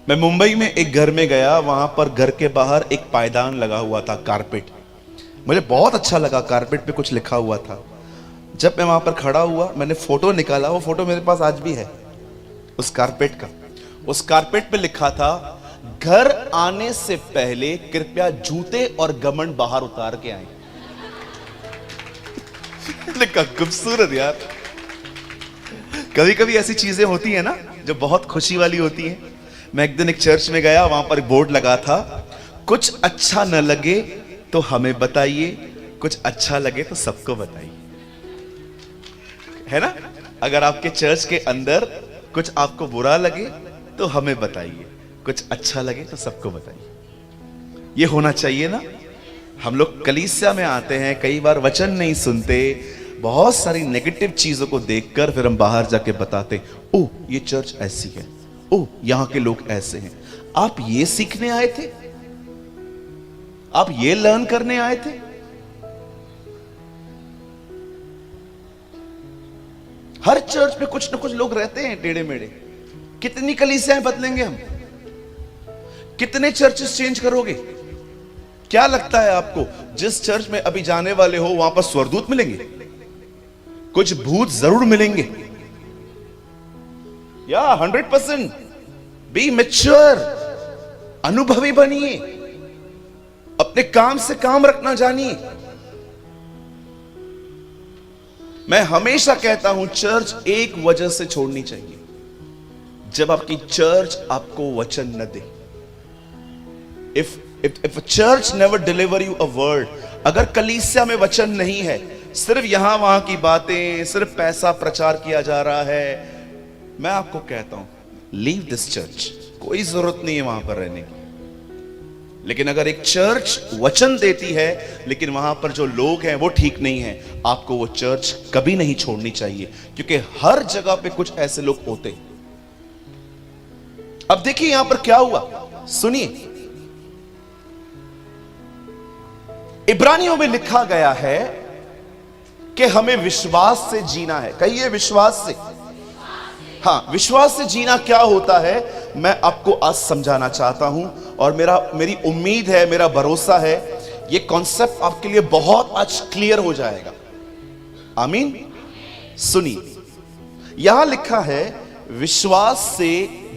[SPEAKER 1] मैं मुंबई में एक घर में गया, वहां पर घर के बाहर एक पायदान लगा हुआ था, कारपेट। मुझे बहुत अच्छा लगा, कारपेट पे कुछ लिखा हुआ था। जब मैं वहां पर खड़ा हुआ, मैंने फोटो निकाला, वो फोटो मेरे पास आज भी है उस कारपेट का। उस कारपेट पे लिखा था, घर आने से पहले कृपया जूते और गमन बाहर उतार के आए। लिखा, खूबसूरत यार। कभी कभी ऐसी चीजें होती है ना जो बहुत खुशी वाली होती हैं। मैं एक दिन एक चर्च में गया, वहां पर बोर्ड लगा था, कुछ अच्छा न लगे तो हमें बताइए, कुछ अच्छा लगे तो सबको बताइए। है ना? अगर आपके चर्च के अंदर कुछ आपको बुरा लगे तो हमें बताइए, कुछ अच्छा लगे तो सबको बताइए। ये होना चाहिए ना। हम लोग कलीसिया में आते हैं, कई बार वचन नहीं सुनते, बहुत सारी नेगेटिव चीजों को देखकर फिर हम बाहर जाके बताते, ओह ये चर्च ऐसी है, ओह यहां के लोग ऐसे हैं। आप ये सीखने आए थे? आप ये लर्न करने आए थे? हर चर्च में कुछ ना कुछ लोग रहते हैं टेढ़े मेढ़े। कितनी कलीसियाएं बदलेंगे हम? कितने चर्चेस चेंज करोगे? क्या लगता है आपको, जिस चर्च में अभी जाने वाले हो वहां पर स्वर्गदूत मिलेंगे? कुछ भूत जरूर मिलेंगे। या 100% बी मैच्योर, अनुभवी बनिए, अपने काम से काम रखना जानिए। मैं हमेशा कहता हूं, चर्च एक वजह से छोड़नी चाहिए, जब आपकी चर्च आपको वचन न दे। If a church never deliver you a word, अगर कलीसिया में वचन नहीं है, सिर्फ यहां वहां की बातें, सिर्फ पैसा प्रचार किया जा रहा है, मैं आपको कहता हूं, लीव दिस चर्च। कोई जरूरत नहीं है वहां पर रहने की। लेकिन अगर एक चर्च वचन देती है लेकिन वहां पर जो लोग हैं वो ठीक नहीं है, आपको वो चर्च कभी नहीं छोड़नी चाहिए, क्योंकि हर जगह पे कुछ ऐसे लोग होते हैं। अब देखिए यहां पर क्या हुआ, सुनिए। इब्रानियों में लिखा गया है कि हमें विश्वास से जीना है। कहिए विश्वास से। हाँ, विश्वास से जीना क्या होता है मैं आपको आज समझाना चाहता हूं, और मेरी उम्मीद है, मेरा भरोसा है ये कॉन्सेप्ट आपके लिए बहुत आज क्लियर हो जाएगा। आमीन। सुनिए, यहां लिखा है विश्वास से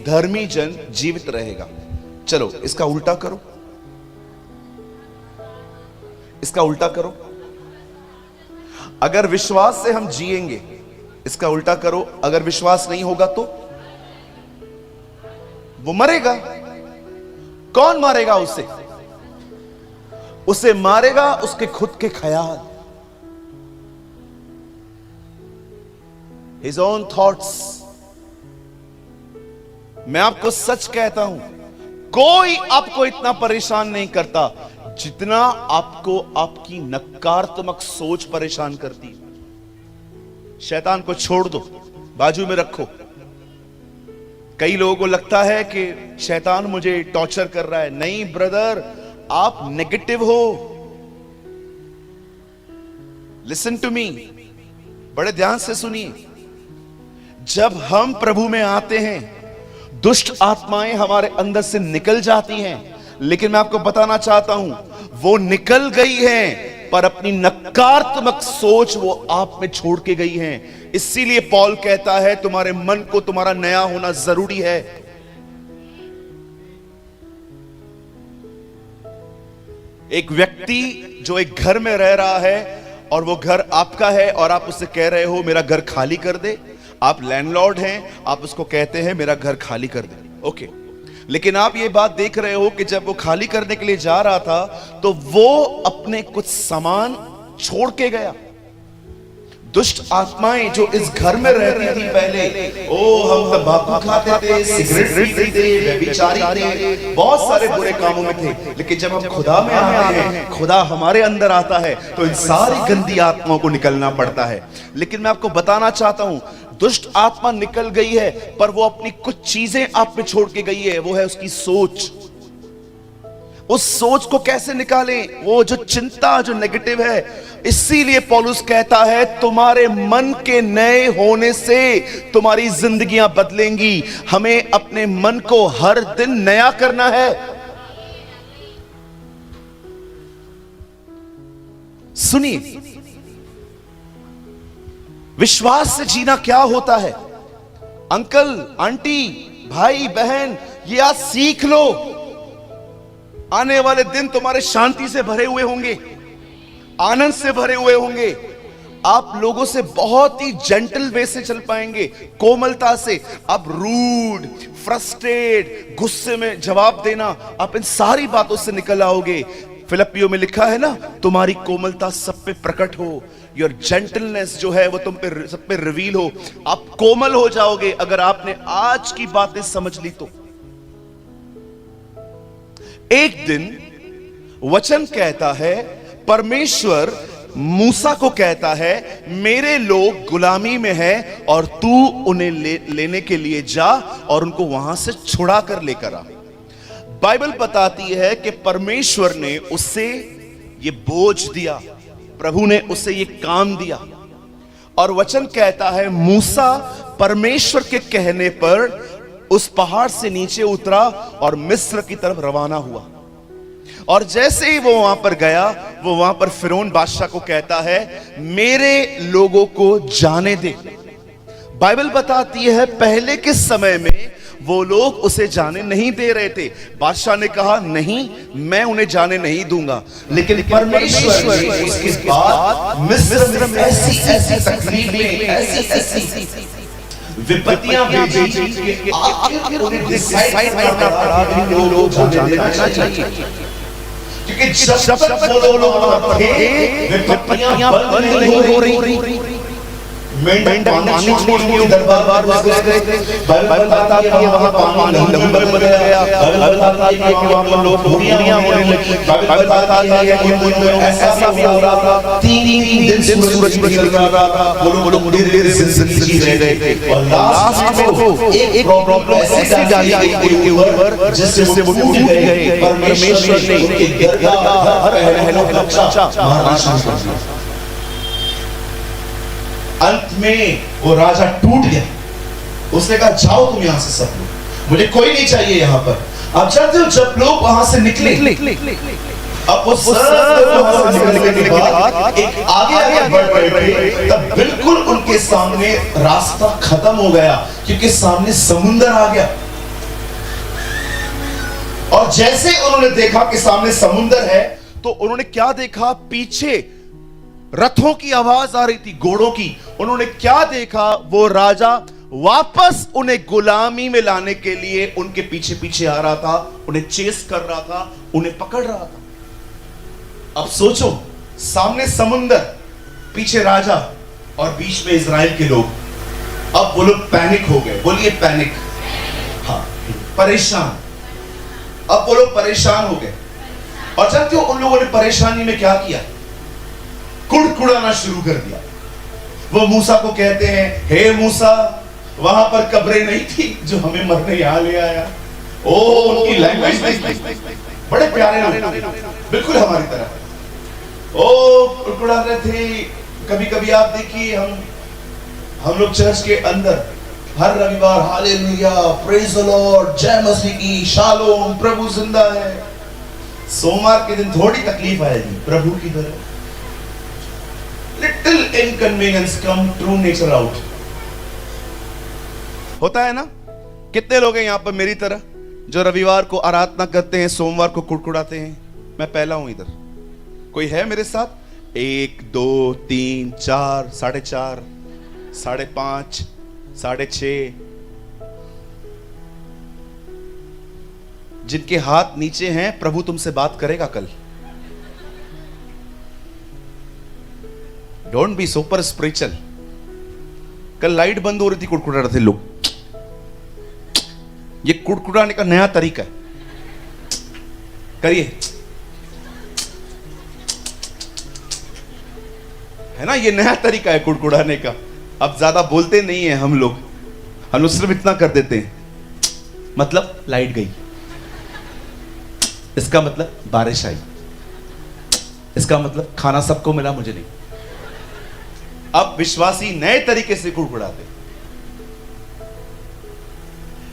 [SPEAKER 1] धर्मी जन जीवित रहेगा। चलो इसका उल्टा करो, इसका उल्टा करो। अगर विश्वास से हम जिएंगे, इसका उल्टा करो, अगर विश्वास नहीं होगा तो वो मरेगा। कौन मारेगा उसे? उसे मारेगा उसके खुद के ख्याल, His own thoughts। मैं आपको सच कहता हूं, कोई आपको इतना परेशान नहीं करता जितना आपको आपकी नकारात्मक सोच परेशान करती है। शैतान को छोड़ दो, बाजू में रखो। कई लोगों को लगता है कि शैतान मुझे टॉर्चर कर रहा है। नहीं ब्रदर, आप नेगेटिव हो। लिसन टू मी, बड़े ध्यान से सुनिए। जब हम प्रभु में आते हैं, दुष्ट आत्माएं हमारे अंदर से निकल जाती हैं, लेकिन मैं आपको बताना चाहता हूं वो निकल गई हैं, पर अपनी नकारात्मक सोच वो आप में छोड़ के गई हैं। इसीलिए पौल कहता है तुम्हारे मन को तुम्हारा नया होना जरूरी है। एक व्यक्ति जो एक घर में रह रहा है और वो घर आपका है और आप उससे कह रहे हो मेरा घर खाली कर दे, आप लैंडलॉर्ड हैं, आप उसको कहते हैं मेरा घर खाली कर दे, ओके। लेकिन आप ये बात देख रहे हो कि जब वो खाली करने के लिए जा रहा था तो वो अपने कुछ सामान छोड़ के गया। दुष्ट आत्माएं जो इस घर में रहती थी पहले, हम तंबाकू खाते थे, सिगरेट पीते थे, व्यभिचारी थे, बहुत सारे बुरे कामों में थे। लेकिन जब हम खुदा में आते हैं, खुदा हमारे अंदर आता है, तो इन सारी गंदी आत्माओं को निकलना पड़ता है। लेकिन मैं आपको बताना चाहता हूं, दुष्ट आत्मा निकल गई है, पर वो अपनी कुछ चीजें आप पे छोड़ के गई है। वो है उसकी सोच। उस सोच को कैसे निकालें? वो जो चिंता, जो नेगेटिव है। इसीलिए पौलुस कहता है तुम्हारे मन के नए होने से तुम्हारी जिंदगियां बदलेंगी। हमें अपने मन को हर दिन नया करना है। सुनिए, विश्वास से जीना क्या होता है? अंकल, आंटी, भाई, बहन, ये आज सीख लो। आने वाले दिन तुम्हारे शांति से भरे हुए होंगे, आनंद से भरे हुए होंगे। आप लोगों से बहुत ही जेंटल वे से चल पाएंगे, कोमलता से। आप रूड, फ्रस्ट्रेट, गुस्से में जवाब देना, आप इन सारी बातों से निकल आओगे। फिलिपियों में लिखा है ना, तुम्हारी कोमलता सब पे प्रकट हो। योर जेंटलनेस जो है वो तुम पे सब पे रिवील हो। आप कोमल हो जाओगे अगर आपने आज की बातें समझ ली तो। एक दिन वचन कहता है, परमेश्वर मूसा को कहता है मेरे लोग गुलामी में हैं और तू उन्हें लेने के लिए जा और उनको वहां से छुड़ा कर लेकर आ। बाइबल बताती है कि परमेश्वर ने उससे ये बोझ दिया, प्रभु ने उसे ये काम दिया। और वचन कहता है मूसा परमेश्वर के कहने पर उस पहाड़ से नीचे उतरा और मिस्र की तरफ रवाना हुआ। और जैसे ही वो वहां पर गया, वो वहां पर फिरौन बादशाह को कहता है मेरे लोगों को जाने दे। बाइबल बताती है पहले के समय में वो लोग उसे जाने नहीं दे रहे थे। बादशाह ने कहा नहीं, मैं उन्हें जाने नहीं दूंगा। लेकिन परमेश्वर ने उसके बाद मिस्र में ऐसी तकलीफें, ऐसी विपत्तियां भेजी कि आखिर उन्हें डिसाइड करना पड़ा कि वो लोग जाने देना चाहिए। क्योंकि जब तक वो लोग वहां थे विपत्तियां बंद नहीं हो रही। मेंढक पानी छोड़ के दरबार में घुस गए थे। बाइबल बताती है वहां पानी लहू बन गया। बाइबल बताती है कि वहां पर लोग भूखियां होने लगी। बाइबल बताती है कि उनको ऐसा भी हो रहा था 3 दिन सूरज निकल रहा था, वो लोग धीरे-धीरे जिंदगी जी रहे थे। और लास्ट में वो एक प्रॉब्लम ऐसी डाली गई उनके ऊपर जिससे वो टूट गए। परमेश्वर ने उनके घर का हर पहलू का मारना शुरू कर दिया। अंत में वो राजा टूट गया। उसने कहा जाओ तुम यहां से सब लोग, मुझे कोई नहीं चाहिए यहां पर। अब जानते हो जब लोग वहां से निकले, अब वो सब निकलने के बाद एक आगे बढ़ रहे, तब बिल्कुल उनके सामने रास्ता खत्म हो गया क्योंकि सामने समुंदर आ गया। और जैसे उन्होंने देखा कि सामने समुंदर है, तो उन्होंने क्या देखा, पीछे रथों की आवाज आ रही थी, घोड़ों की। उन्होंने क्या देखा, वो राजा वापस उन्हें गुलामी में लाने के लिए उनके पीछे पीछे आ रहा था, उन्हें चेस कर रहा था, उन्हें पकड़ रहा था। अब सोचो, सामने समुंदर, पीछे राजा और बीच में इजराइल के लोग। अब वो लोग पैनिक हो गए। बोलिए पैनिक। हाँ, परेशान। अब वो लोग परेशान हो गए। और जानते हो उन लोगों ने परेशानी में क्या किया, कुड़कुड़ाना शुरू कर दिया। वो मूसा को कहते हैं, हे मूसा, वहां पर कब्रें नहीं थी जो हमें मरने यहां ले आया। ओ, उनकी लैंग्वेज बड़े प्यारे लोग, बिल्कुल हमारी तरह। ओ, कुड़कुड़ा रहे थे। कभी कभी आप देखिए, हम लोग चर्च के अंदर हर रविवार हालेलुया, प्रेज द लॉर्ड, जय मसीह की, शालोम, प्रभु जिंदा है। सोमवार के दिन थोड़ी तकलीफ आएगी, प्रभु की तरह। लिटिल इनकन्वीनियंस कम, ट्रू नेचर आउट। होता है ना? कितने लोग हैं यहां पर मेरी तरह जो रविवार को आराधना करते हैं, सोमवार को कुड़कुड़ाते हैं? मैं पहला हूं इधर। कोई है मेरे साथ? 1 2 3 4 4.5 5.5 6.5। जिनके हाथ नीचे हैं, प्रभु तुमसे बात करेगा कल। Don't be super spiritual. कल लाइट बंद हो रही थी, कुड़कुड़ा रहे थे लोग। ये कुड़कुड़ाने का नया तरीका है, करिए, है ना? ये नया तरीका है कुड़कुड़ाने का। अब ज्यादा बोलते नहीं है हम लोग सिर्फ इतना कर देते हैं, मतलब लाइट गई, इसका मतलब बारिश आई, इसका मतलब खाना सबको मिला, मुझे नहीं। अब विश्वासी नए तरीके से कुड़कुड़ाते।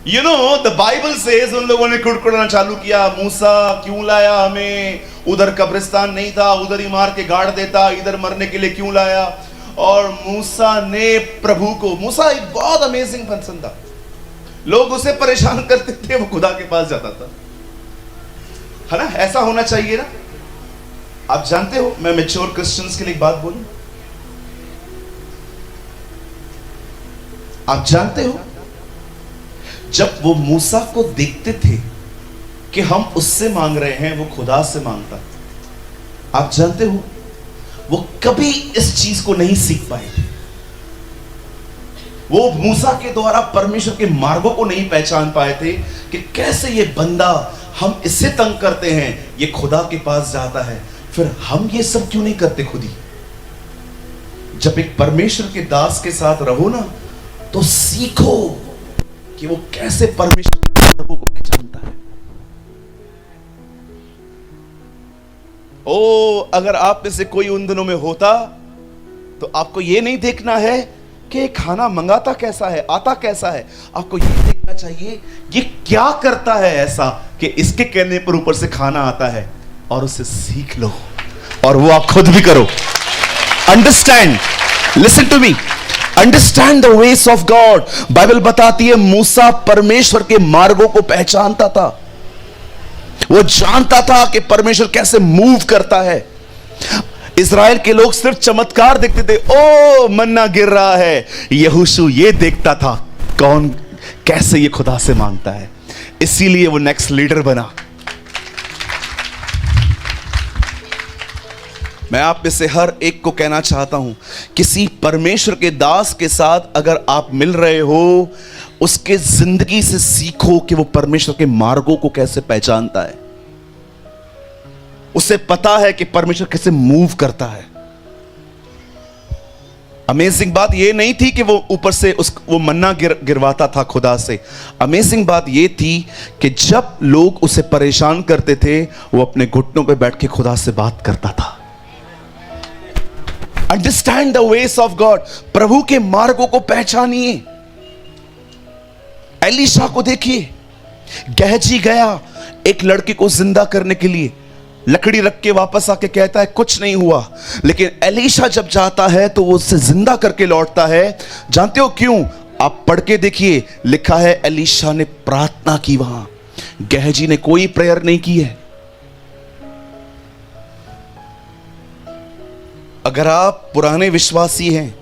[SPEAKER 1] You know, the Bible says उन लोगों ने कुड़कुड़ाना चालू किया, मूसा क्यों लाया हमें? उधर कब्रिस्तान नहीं था, उधर ही मार के गाड़ देता, इधर मरने के लिए क्यों लाया? और मूसा ने प्रभु को, मूसा एक बहुत अमेजिंग पर्सन था, लोग उसे परेशान करते थे, वो खुदा के पास जाता था, है ना? ऐसा होना चाहिए ना? आप जानते हो, मैं मैच्योर क्रिश्चियंस के लिए एक बात बोलूं। आप जानते हो, जब वो मूसा को देखते थे कि हम उससे मांग रहे हैं, वो खुदा से मांगता। आप जानते हो, वो कभी इस चीज को नहीं सीख पाए थे। वो मूसा के द्वारा परमेश्वर के मार्गों को नहीं पहचान पाए थे कि कैसे ये बंदा, हम इससे तंग करते हैं, ये खुदा के पास जाता है, फिर हम ये सब क्यों नहीं करते खुद ही? जब एक परमेश्वर के दास के साथ रहो ना, तो सीखो कि वो कैसे परमेश्वर के मार्गों को पहचानता है। ओ, अगर आप में से कोई उन दिनों में होता, तो आपको ये नहीं देखना है कि खाना मंगाता कैसा है, आता कैसा है। आपको ये देखना चाहिए ये क्या करता है ऐसा कि इसके कहने पर ऊपर से खाना आता है, और उसे सीख लो, और वो आप खुद भी करो। Understand, listen to me, understand the ways of God. Bible बताती है मूसा परमेश्वर के मार्गों को पहचानता था। वो जानता था कि परमेश्वर कैसे मूव करता है। इज़राइल के लोग सिर्फ चमत्कार देखते थे, ओ मन्ना गिर रहा है। यहोशू ये देखता था कौन कैसे ये खुदा से मांगता है, इसीलिए वो नेक्स्ट लीडर बना। मैं आप में से हर एक को कहना चाहता हूं, किसी परमेश्वर के दास के साथ अगर आप मिल रहे हो, उसके जिंदगी से सीखो कि वो परमेश्वर के मार्गों को कैसे पहचानता है। उसे पता है कि परमेश्वर कैसे मूव करता है। अमेजिंग बात यह नहीं थी कि वो ऊपर से वो मन्ना गिरवाता था खुदा से। अमेजिंग बात यह थी कि जब लोग उसे परेशान करते थे, वो अपने घुटनों पे बैठ के खुदा से बात करता था। Understand the ways of God, प्रभु के मार्गों को पहचानिए। एलीशा को देखिए, गहजी गया एक लड़के को जिंदा करने के लिए, लकड़ी रख के वापस आके कहता है कुछ नहीं हुआ, लेकिन एलीशा जब जाता है तो वो उसे जिंदा करके लौटता है। जानते हो क्यों? आप पढ़ के देखिए, लिखा है एलीशा ने प्रार्थना की, वहां गहजी ने कोई प्रेयर नहीं की है। अगर आप पुराने विश्वासी हैं,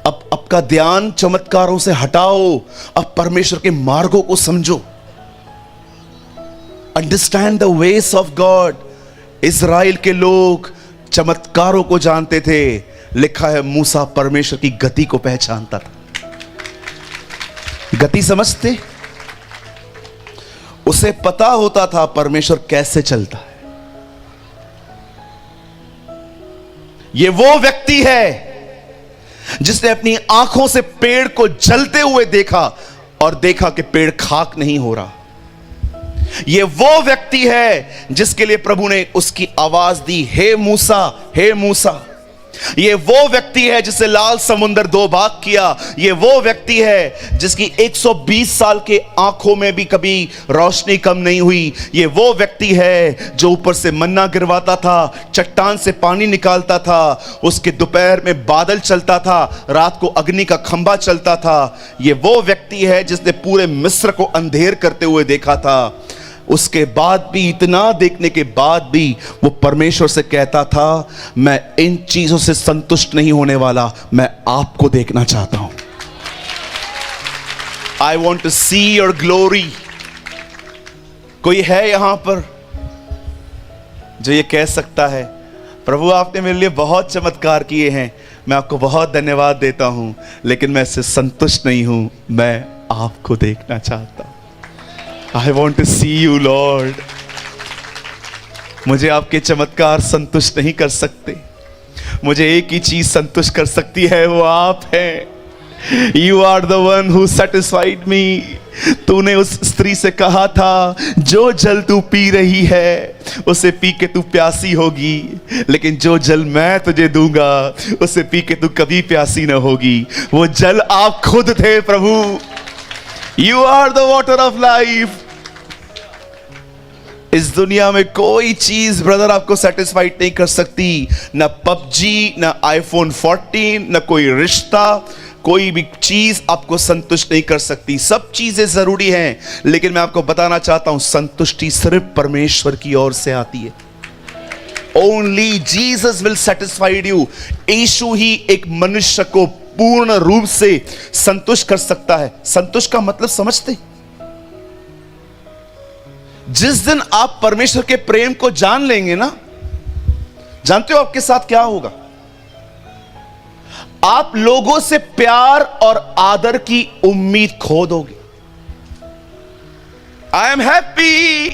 [SPEAKER 1] अब आपका ध्यान चमत्कारों से हटाओ, अब परमेश्वर के मार्गों को समझो। Understand the ways of God. Israel के लोग चमत्कारों को जानते थे, लिखा है मूसा परमेश्वर की गति को पहचानता था। गति समझते, उसे पता होता था परमेश्वर कैसे चलता है। यह वो व्यक्ति है जिसने अपनी आंखों से पेड़ को जलते हुए देखा और देखा कि पेड़ खाक नहीं हो रहा। यह वो व्यक्ति है जिसके लिए प्रभु ने उसकी आवाज दी, हे मूसा, हे मूसा। यह वो व्यक्ति है जिसे लाल समुंदर दो भाग किया। यह वो व्यक्ति है जिसकी 120 साल के आंखों में भी कभी रोशनी कम नहीं हुई। यह वो व्यक्ति है जो ऊपर से मन्ना गिरवाता था, चट्टान से पानी निकालता था, उसके दोपहर में बादल चलता था, रात को अग्नि का खंभा चलता था। यह वो व्यक्ति है जिसने पूरे मिस्र को अंधेर करते हुए देखा था। उसके बाद भी, इतना देखने के बाद भी वो परमेश्वर से कहता था, मैं इन चीजों से संतुष्ट नहीं होने वाला, मैं आपको देखना चाहता हूं। I want to see your glory. कोई है यहां पर जो ये कह सकता है, प्रभु आपने मेरे लिए बहुत चमत्कार किए हैं, मैं आपको बहुत धन्यवाद देता हूं, लेकिन मैं इससे संतुष्ट नहीं हूं, मैं आपको देखना चाहता हूं। I want to see you, Lord. मुझे आपके चमत्कार संतुष्ट नहीं कर सकते। मुझे एक ही चीज संतुष्ट कर सकती है, वो आप हैं। You are the one who satisfied me. तूने उस स्त्री से कहा था, जो जल तू पी रही है उसे पी के तू प्यासी होगी, लेकिन जो जल मैं तुझे दूंगा उसे पी के तू कभी प्यासी ना होगी। वो जल आप खुद थे प्रभु। You are the water of life. इस दुनिया में कोई चीज ब्रदर आपको सेटिस्फाइड नहीं कर सकती, ना पबजी, ना आईफोन 14, ना कोई रिश्ता, कोई भी चीज आपको संतुष्ट नहीं कर सकती। सब चीजें जरूरी हैं, लेकिन मैं आपको बताना चाहता हूं, संतुष्टि सिर्फ परमेश्वर की ओर से आती है। Only Jesus will satisfied you. यीशु ही एक मनुष्य को पूर्ण रूप से संतुष्ट कर सकता है। संतुष्ट का मतलब समझते? जिस दिन आप परमेश्वर के प्रेम को जान लेंगे ना, जानते हो आपके साथ क्या होगा? आप लोगों से प्यार और आदर की उम्मीद खो दोगे। I am happy.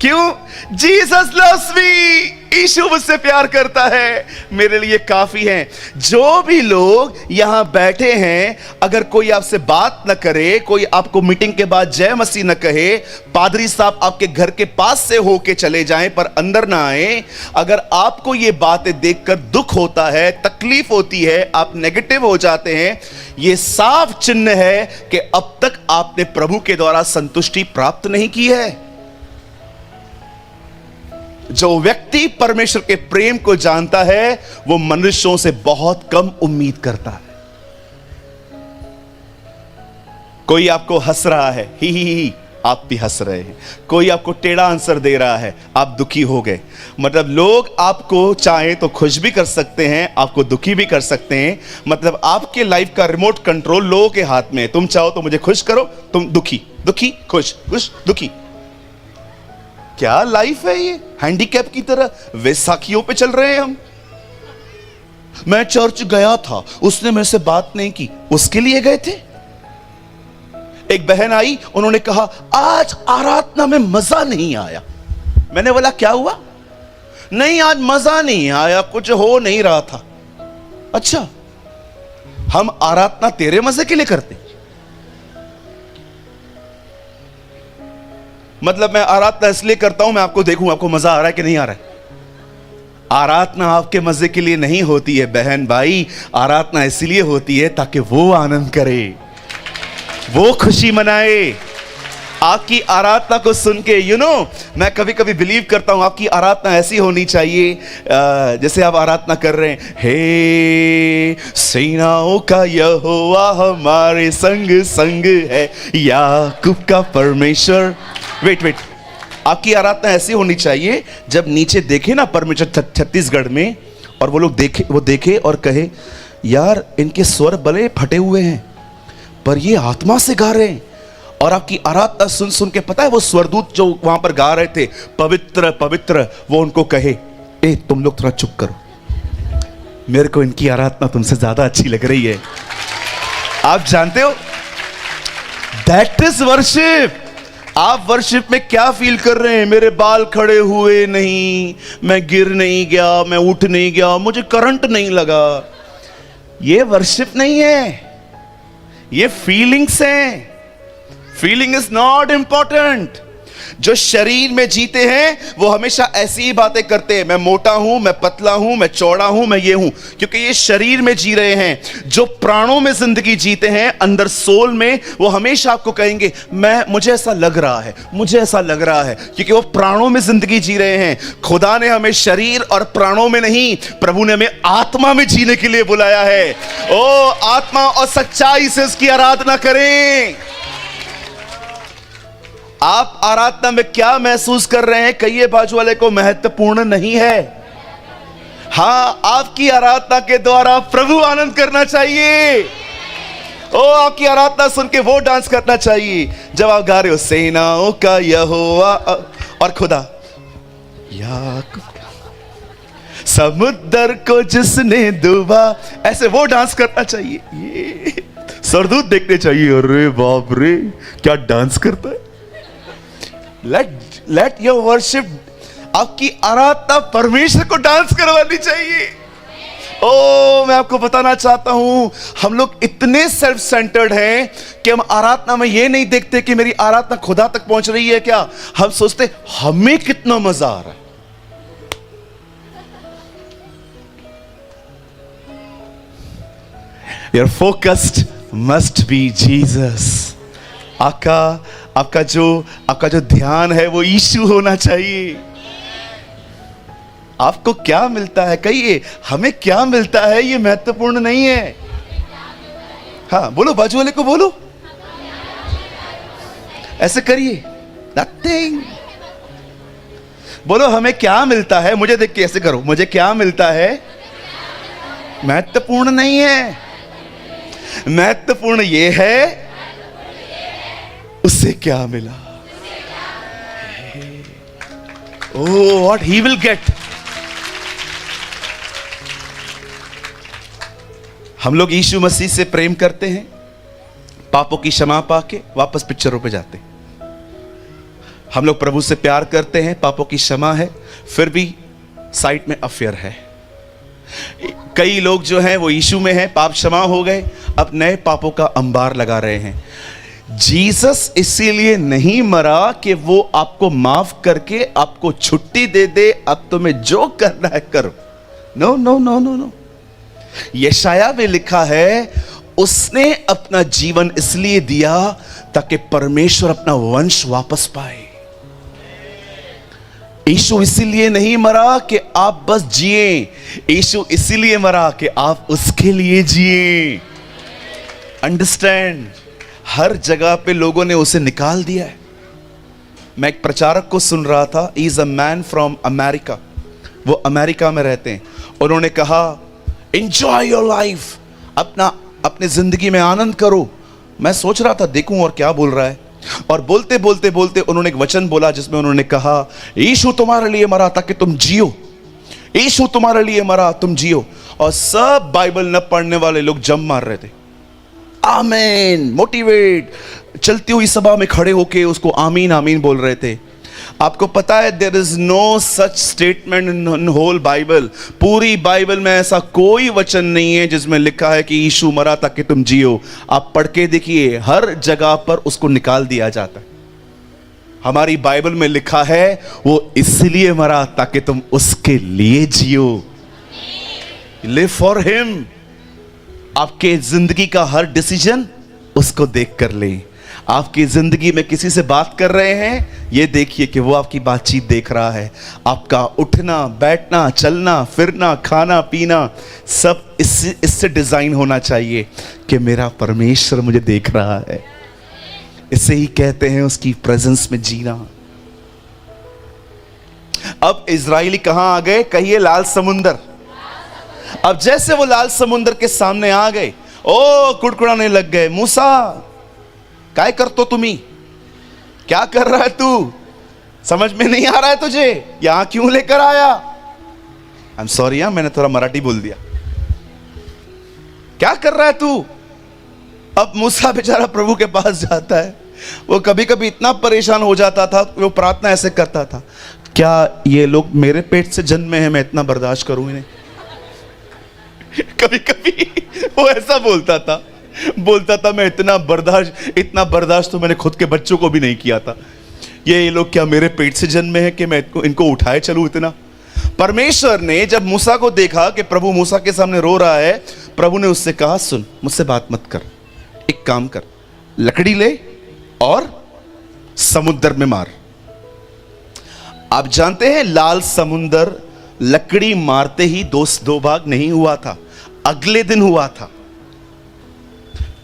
[SPEAKER 1] क्यों? Jesus loves me. यीशु मुझसे प्यार करता है, मेरे लिए काफी है। जो भी लोग यहां बैठे हैं, अगर कोई आपसे बात न करे, कोई आपको मीटिंग के बाद जय मसीह न कहे, पादरी साहब आपके घर के पास से होके चले जाएं पर अंदर ना आए, अगर आपको ये बातें देखकर दुख होता है, तकलीफ होती है, आप नेगेटिव हो जाते हैं, ये साफ चिन्ह है कि अब तक आपने प्रभु के द्वारा संतुष्टि प्राप्त नहीं की है। जो व्यक्ति परमेश्वर के प्रेम को जानता है, वो मनुष्यों से बहुत कम उम्मीद करता है। कोई आपको हंस रहा है, ही, आप भी हंस रहे हैं। कोई आपको टेढ़ा आंसर दे रहा है, आप दुखी हो गए। मतलब लोग आपको चाहे तो खुश भी कर सकते हैं, आपको दुखी भी कर सकते हैं। मतलब आपके लाइफ का रिमोट कंट्रोल लोगों के हाथ में है। तुम चाहो तो मुझे खुश करो, तुम दुखी, दुखी, खुश, खुश, दुखी। क्या लाइफ है ये? हैंडीकैप की तरह वैसाखियों पे चल रहे हैं हम। मैं चर्च गया था, उसने मेरे से बात नहीं की, उसके लिए गए थे। एक बहन आई, उन्होंने कहा आज आराधना में मजा नहीं आया। मैंने बोला क्या हुआ? नहीं आज मजा नहीं आया, कुछ हो नहीं रहा था। अच्छा, हम आराधना तेरे मजे के लिए करते? मतलब मैं आराधना इसलिए करता हूं, मैं आपको देखूं आपको मजा आ रहा है कि नहीं आ रहा है। आराधना आपके मजे के लिए नहीं होती है बहन भाई, आराधना इसलिए होती है ताकि वो आनंद करे, वो खुशी मनाए। आपकी आराधना को सुन के मैं कभी कभी बिलीव करता हूं आपकी आराधना ऐसी होनी चाहिए, जैसे आप आराधना कर रहे हैं, हे सेनाओं का यहोवा हमारे संग संग है, याकूब का परमेश्वर। वेट, आपकी आराधना ऐसी होनी चाहिए जब नीचे देखे ना परमेश्वर छत्तीसगढ़ में, और वो लोग देखे और कहे, यार इनके स्वर भले फटे हुए हैं पर ये आत्मा से गा रहे हैं। और आपकी आराधना सुन सुन के पता है वो स्वरदूत जो वहां पर गा रहे थे, पवित्र पवित्र, वो उनको कहे, ए तुम लोग थोड़ा चुप करो, मेरे को इनकी आराधना तुमसे ज्यादा अच्छी लग रही है। आप जानते हो दैट इज वर्शिप। आप वर्शिप में क्या फील कर रहे हैं? मेरे बाल खड़े हुए नहीं, मैं गिर नहीं गया, मैं उठ नहीं गया, मुझे करंट नहीं लगा। ये वर्शिप नहीं है, ये फीलिंग्स हैं। Feeling is not important. जो शरीर में जीते हैं वो हमेशा ऐसी ही बातें करते हैं, मैं मोटा हूं, मैं पतला हूं, मैं चौड़ा हूं, मैं ये हूं, क्योंकि ये शरीर में जी रहे हैं। जो प्राणों में जिंदगी जीते हैं, अंदर सोल में, वो हमेशा आपको कहेंगे, मुझे ऐसा लग रहा है, मुझे ऐसा लग रहा है, क्योंकि वो प्राणों में जिंदगी जी रहे हैं। खुदा ने हमें शरीर और प्राणों में नहीं, प्रभु ने हमें आत्मा में जीने के लिए बुलाया है। ओ आत्मा और सच्चाई से उसकी आराधना करें। आप आराधना में क्या महसूस कर रहे हैं, कहिए बाजू वाले को, महत्वपूर्ण नहीं है। हां, आपकी आराधना के द्वारा प्रभु आनंद करना चाहिए। ओ आपकी आराधना सुन के वो डांस करना चाहिए जब आप गा रहे हो, सेनाओं का यहोवा और खुदा, याकूब समुद्र को जिसने डूबा, ऐसे वो डांस करना चाहिए। ये सरदूत देखने चाहिए, अरे बाप रे क्या डांस करता है। लेट योर वर्शिप, आपकी आराधना परमेश्वर को डांस करवानी चाहिए। ओ मैं आपको बताना चाहता हूं, हम लोग इतने सेल्फ सेंटर्ड हैं कि हम आराधना में ये नहीं देखते कि मेरी आराधना खुदा तक पहुंच रही है क्या, हम सोचते हमें कितना मजा आ रहा है। Your focused must be Jesus. आपका जो ध्यान है वो यीशु होना चाहिए। आपको क्या मिलता है, कहिए हमें क्या मिलता है, ये महत्वपूर्ण नहीं है। हाँ बोलो, बाजू वाले को बोलो, ऐसे करिए, नथिंग। बोलो हमें क्या मिलता है, मुझे देख के ऐसे करो, मुझे क्या मिलता है, महत्वपूर्ण नहीं है। महत्वपूर्ण ये है उससे क्या मिला। Oh, what he will get. हम लोग यीशु मसीह से प्रेम करते हैं, पापों की क्षमा पाके वापस पिक्चरों पे जाते हैं। हम लोग प्रभु से प्यार करते हैं, पापों की क्षमा है, फिर भी साइड में अफेयर है। कई लोग जो हैं वो यीशु में हैं, पाप क्षमा हो गए, अब नए पापों का अंबार लगा रहे हैं। जीसस इसीलिए नहीं मरा कि वो आपको माफ करके आपको छुट्टी दे दे, अब तुम्हें जो करना है करो। No no no no no. यशाया में लिखा है, उसने अपना जीवन इसलिए दिया ताकि परमेश्वर अपना वंश वापस पाए। यीशु इसीलिए नहीं मरा कि आप बस जिए, यीशु इसीलिए मरा कि आप उसके लिए जिए। अंडरस्टैंड? हर जगह पे लोगों ने उसे निकाल दिया है। मैं एक प्रचारक को सुन रहा था, he is a man from America, वो अमेरिका में रहते हैं। उन्होंने कहा एंजॉय योर लाइफ, अपने जिंदगी में आनंद करो। मैं सोच रहा था देखूं और क्या बोल रहा है, और बोलते बोलते बोलते उन्होंने एक वचन बोला जिसमें उन्होंने कहा, यीशु तुम्हारे लिए मरा ताकि तुम जियो, यीशु तुम्हारे लिए मरा तुम जियो। और सब बाइबल न पढ़ने वाले लोग जम मार रहे थे, आमीन, मोटिवेट, चलती हुई सभा में खड़े होके उसको आमीन आमीन बोल रहे थे। आपको पता है there is no such statement in whole Bible, पूरी बाइबल में ऐसा कोई वचन नहीं है जिसमें लिखा है कि यीशु मरा ताकि तुम जियो। आप पढ़ के देखिए, हर जगह पर उसको निकाल दिया जाता है। हमारी बाइबल में लिखा है वो इसलिए मरा ताकि तुम उसके लिए जियो। Live for him. आपके जिंदगी का हर डिसीजन उसको देख कर ले। आपकी जिंदगी में किसी से बात कर रहे हैं, ये देखिए कि वो आपकी बातचीत देख रहा है। आपका उठना बैठना चलना फिरना खाना पीना सब इससे डिजाइन होना चाहिए कि मेरा परमेश्वर मुझे देख रहा है। इसे ही कहते हैं उसकी प्रेजेंस में जीना। अब इजराइली कहां आ गए? कहिए लाल समुंदर। अब जैसे वो लाल समुंदर के सामने आ गए, ओ कुड़कुड़ाने लग गए, मूसा काय कर तो तुम्ही, क्या कर रहा है तू, समझ में नहीं आ रहा है तुझे, यहां क्यों लेकर आया? आई एम सॉरी, मैंने थोड़ा मराठी बोल दिया। क्या कर रहा है तू? अब मूसा बेचारा प्रभु के पास जाता है। वो कभी कभी इतना परेशान हो जाता था, वो प्रार्थना ऐसे करता था, क्या ये लोग मेरे पेट से जन्मे हैं, मैं इतना बर्दाश्त करूं इन्हें? कभी कभी वो ऐसा बोलता था मैं इतना बर्दाश्त तो मैंने खुद के बच्चों को भी नहीं किया था। ये लोग क्या मेरे पेट से जन्मे हैं कि मैं इनको उठाए चलूं इतना? परमेश्वर ने जब मूसा को देखा कि प्रभु मूसा के सामने रो रहा है, प्रभु ने उससे कहा, सुन, मुझसे बात मत कर, एक काम कर, लकड़ी ले और समुद्र में मार। आप जानते हैं लाल समुद्र लकड़ी मारते ही दो भाग नहीं हुआ था, अगले दिन हुआ था।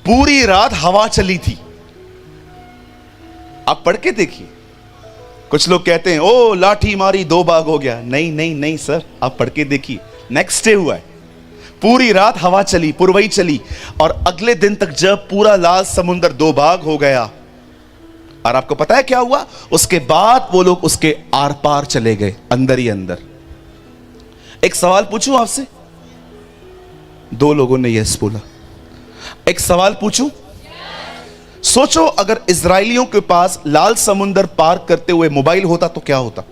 [SPEAKER 1] पूरी रात हवा चली थी। आप पढ़ के देखिए। कुछ लोग कहते हैं ओ लाठी मारी 2 भाग हो गया। नहीं नहीं नहीं सर, आप पढ़ के देखिए, नेक्स्ट डे हुआ है। पूरी रात हवा चली, पुरवई चली, और अगले दिन तक जब पूरा लाल समुद्र 2 भाग हो गया, और आपको पता है क्या हुआ? उसके बाद वो लोग उसके आर पार चले गए, अंदर ही अंदर। एक सवाल पूछूं आपसे? 2 लोगों ने यस बोला। एक सवाल पूछूं? सोचो अगर इजराइलियों के पास लाल समुंदर पार करते हुए मोबाइल होता तो क्या होता?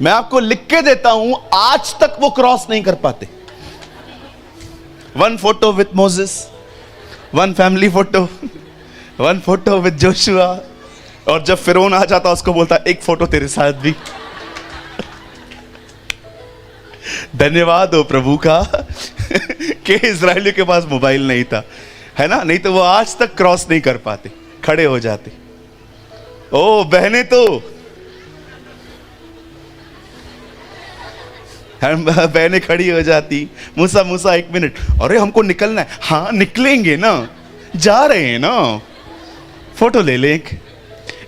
[SPEAKER 1] मैं आपको लिख के देता हूं, आज तक वो क्रॉस नहीं कर पाते। 1 photo with Moses, 1 family photo, 1 photo with Joshua, और जब फिरौन आ जाता उसको बोलता 1 फोटो तेरे साथ भी। धन्यवाद हो प्रभु का कि इजराइलियों के पास मोबाइल नहीं था, है ना? नहीं तो वो आज तक क्रॉस नहीं कर पाते, खड़े हो जाते। ओ बहने तो बहने खड़ी हो जाती, मूसा मूसा 1 मिनट, अरे हमको निकलना है। हाँ निकलेंगे ना, जा रहे हैं ना, फोटो ले ले।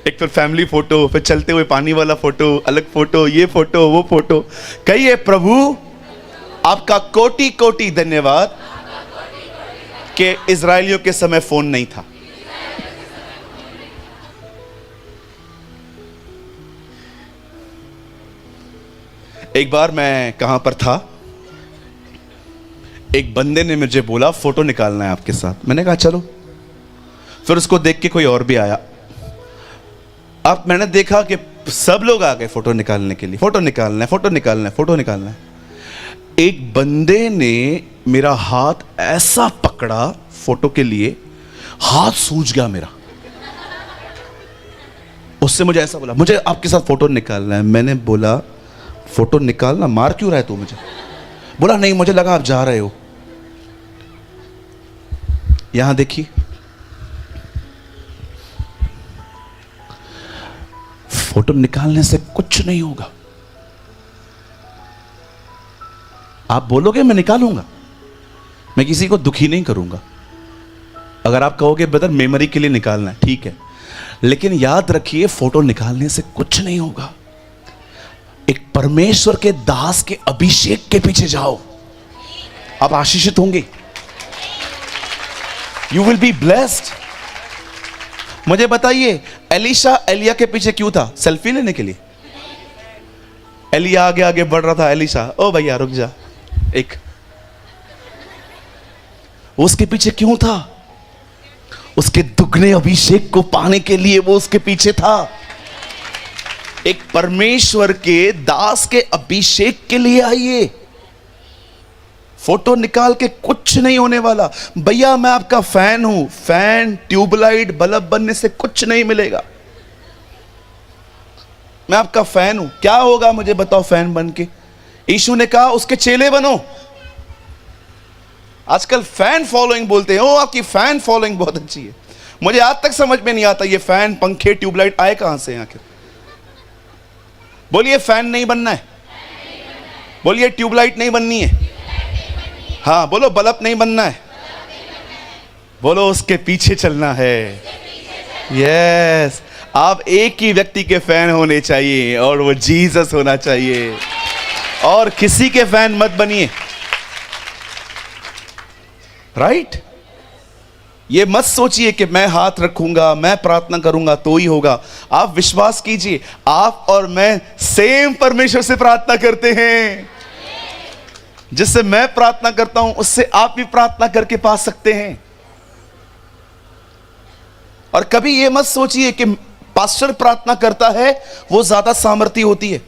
[SPEAKER 1] एक तो फैमिली फोटो, फिर चलते हुए पानी वाला फोटो, अलग फोटो, ये फोटो वो फोटो। कहिए प्रभु आपका कोटि कोटि धन्यवाद कि इजराइलियों के समय फोन नहीं था। एक बार मैं कहां पर था, एक बंदे ने मुझे बोला फोटो निकालना है आपके साथ। मैंने कहा चलो। फिर उसको देख के कोई और भी आया। अब मैंने देखा कि सब लोग आ गए फोटो निकालने के लिए, फोटो निकालना है, फोटो निकालना है, फोटो निकालना है। एक बंदे ने मेरा हाथ ऐसा पकड़ा फोटो के लिए, हाथ सूज गया मेरा। उससे मुझे ऐसा बोला, मुझे आपके साथ फोटो निकालना है। मैंने बोला फोटो निकालना, मार क्यों रहा है तू मुझे? बोला नहीं, मुझे लगा आप जा रहे हो। यहां देखिए, फोटो निकालने से कुछ नहीं होगा। आप बोलोगे मैं निकालूंगा, मैं किसी को दुखी नहीं करूंगा। अगर आप कहोगे ब्रदर मेमोरी के लिए निकालना है, ठीक है, लेकिन याद रखिए फोटो निकालने से कुछ नहीं होगा। एक परमेश्वर के दास के अभिषेक के पीछे जाओ, आप आशीषित होंगे। You will be blessed. मुझे बताइए एलिशा एलिया के पीछे क्यों था? सेल्फी लेने के लिए? एलिया आगे आगे बढ़ रहा था, एलिशा ओ भैया रुक जा। एक उसके पीछे क्यों था? उसके दुगने अभिषेक को पाने के लिए वो उसके पीछे था। एक परमेश्वर के दास के अभिषेक के लिए आइए। फोटो निकाल के कुछ नहीं होने वाला। भैया मैं आपका फैन हूं, फैन ट्यूबलाइट बल्ब बनने से कुछ नहीं मिलेगा। मैं आपका फैन हूं, क्या होगा मुझे बताओ फैन बन के? यीशु ने कहा उसके चेले बनो। आजकल फैन फॉलोइंग बोलते हैं, ओ आपकी फैन फॉलोइंग बहुत अच्छी है। मुझे आज तक समझ में नहीं आता ये फैन पंखे ट्यूबलाइट आए कहां से आखिर। बोलिए फैन नहीं बनना है, बोलिए ट्यूबलाइट नहीं बननी है, हाँ बोलो बल्ब नहीं बनना है, बोलो उसके पीछे चलना है। यस, आप एक ही व्यक्ति के फैन होने चाहिए और वो जीसस होना चाहिए, और किसी के फैन मत बनिए। राइट? ये मत सोचिए कि मैं हाथ रखूंगा, मैं प्रार्थना करूंगा तो ही होगा। आप विश्वास कीजिए, आप और मैं सेम परमेश्वर से प्रार्थना करते हैं। जिससे मैं प्रार्थना करता हूं उससे आप भी प्रार्थना करके पा सकते हैं। और कभी यह मत सोचिए कि पास्टर प्रार्थना करता है वो ज्यादा सामर्थ्य होती है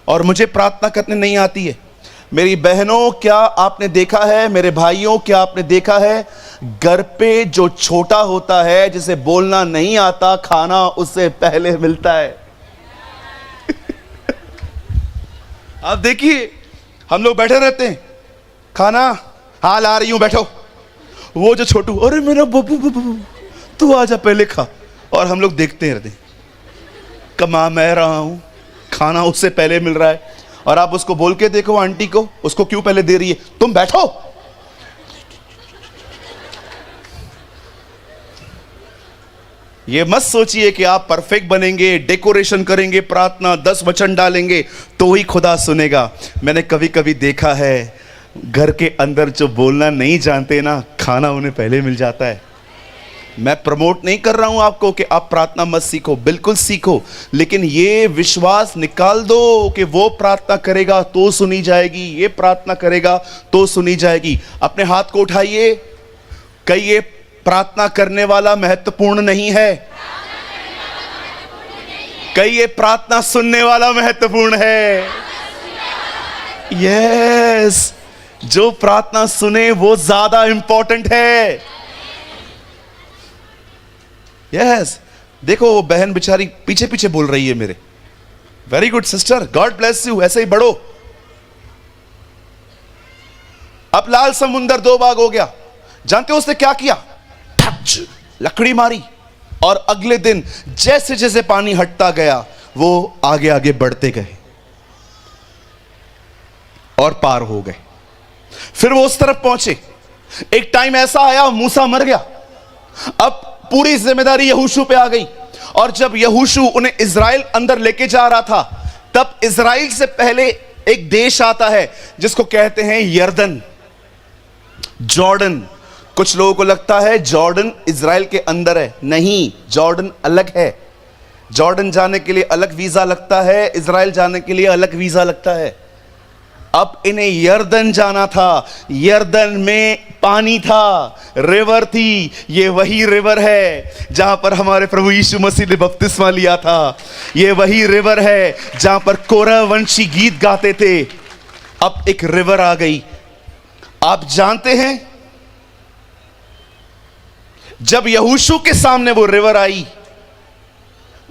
[SPEAKER 1] और मुझे प्रार्थना करने नहीं आती है। मेरी बहनों, क्या आपने देखा है, मेरे भाइयों क्या आपने देखा है, घर पे जो छोटा होता है जिसे बोलना नहीं आता, खाना उससे पहले मिलता है। आप देखिए, हम लोग बैठे रहते हैं, खाना हाँ ला रही हूं बैठो। वो जो छोटू, अरे मेरा बबू बबू तू आजा पहले खा। और हम लोग देखते रहते हैं, कमा मैं रहा हूं, खाना उससे पहले मिल रहा है। और आप उसको बोल के देखो आंटी को, उसको क्यों पहले दे रही है, तुम बैठो। ये मत सोचिए कि आप परफेक्ट बनेंगे, डेकोरेशन करेंगे, प्रार्थना 10 वचन डालेंगे तो ही खुदा सुनेगा। मैंने कभी कभी देखा है, घर के अंदर जो बोलना नहीं जानते ना, खाना उन्हें पहले मिल जाता है। मैं प्रमोट नहीं कर रहा हूं आपको कि आप प्रार्थना मत सीखो, बिल्कुल सीखो, लेकिन ये विश्वास निकाल दो कि वो प्रार्थना करेगा तो सुनी जाएगी, ये प्रार्थना करेगा तो सुनी जाएगी। अपने हाथ को उठाइए, कहिए प्रार्थना करने वाला महत्वपूर्ण नहीं है, कहिए प्रार्थना सुनने वाला महत्वपूर्ण है। यस, जो प्रार्थना सुने वो ज्यादा इंपॉर्टेंट है। यस, देखो वो बहन बेचारी पीछे पीछे बोल रही है मेरे। Very good sister, God bless you, ऐसे ही बढ़ो। अब लाल समुंदर 2 भाग हो गया। जानते हो उसने क्या किया? लकड़ी मारी, और अगले दिन जैसे जैसे पानी हटता गया वो आगे आगे बढ़ते गए और पार हो गए। फिर वो उस तरफ पहुंचे। एक टाइम ऐसा आया, मूसा मर गया। अब पूरी जिम्मेदारी यहोशू पे आ गई। और जब यहोशू उन्हें इजराइल अंदर लेके जा रहा था, तब इजराइल से पहले एक देश आता है जिसको कहते हैं यरदन, जॉर्डन। कुछ लोगों को लगता है जॉर्डन इजराइल के अंदर है, नहीं, जॉर्डन अलग है। जॉर्डन जाने के लिए अलग वीजा लगता है, इजराइल जाने के लिए अलग वीजा लगता है। अब इन्हें यरदन जाना था। यरदन में पानी था, रिवर थी। ये वही रिवर है जहां पर हमारे प्रभु यीशु मसीह ने बपतिस्मा लिया था। ये वही रिवर है जहां पर कोरह वंशी गीत गाते थे। अब एक रिवर आ गई। आप जानते हैं, जब यहोशू के सामने वो रिवर आई,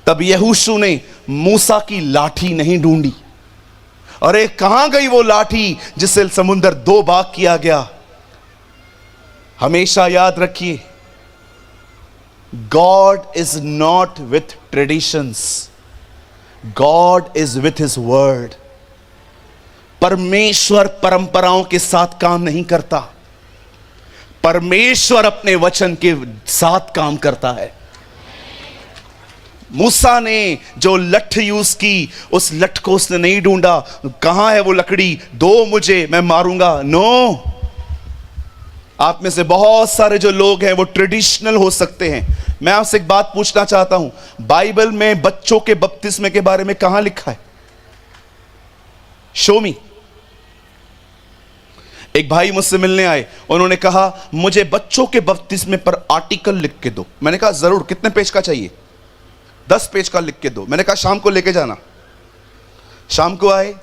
[SPEAKER 1] तब यहोशू ने मूसा की लाठी नहीं ढूंढी। अरे कहां गई वो लाठी जिससे समुद्र 2 भाग किया गया? हमेशा याद रखिए, God is not with traditions, God is with his word. परमेश्वर परंपराओं के साथ काम नहीं करता, परमेश्वर अपने वचन के साथ काम करता है। मूसा ने जो लठ यूज की, उस लठ को उसने नहीं ढूंढा, कहां है वो लकड़ी, दो मुझे, मैं मारूंगा। नो, आप में से बहुत सारे जो लोग हैं वो ट्रेडिशनल हो सकते हैं। मैं आपसे एक बात पूछना चाहता हूं, बाइबल में बच्चों के बपतिस्मे के बारे में कहां लिखा है? शो मी। एक भाई मुझसे मिलने आए, उन्होंने कहा मुझे बच्चों के बपतिस्मे पर आर्टिकल लिख के दो। मैंने कहा जरूर, कितने पेज का चाहिए? 10 पेज का लिख के दो। मैंने कहा शाम को लेके जाना। शाम को आए,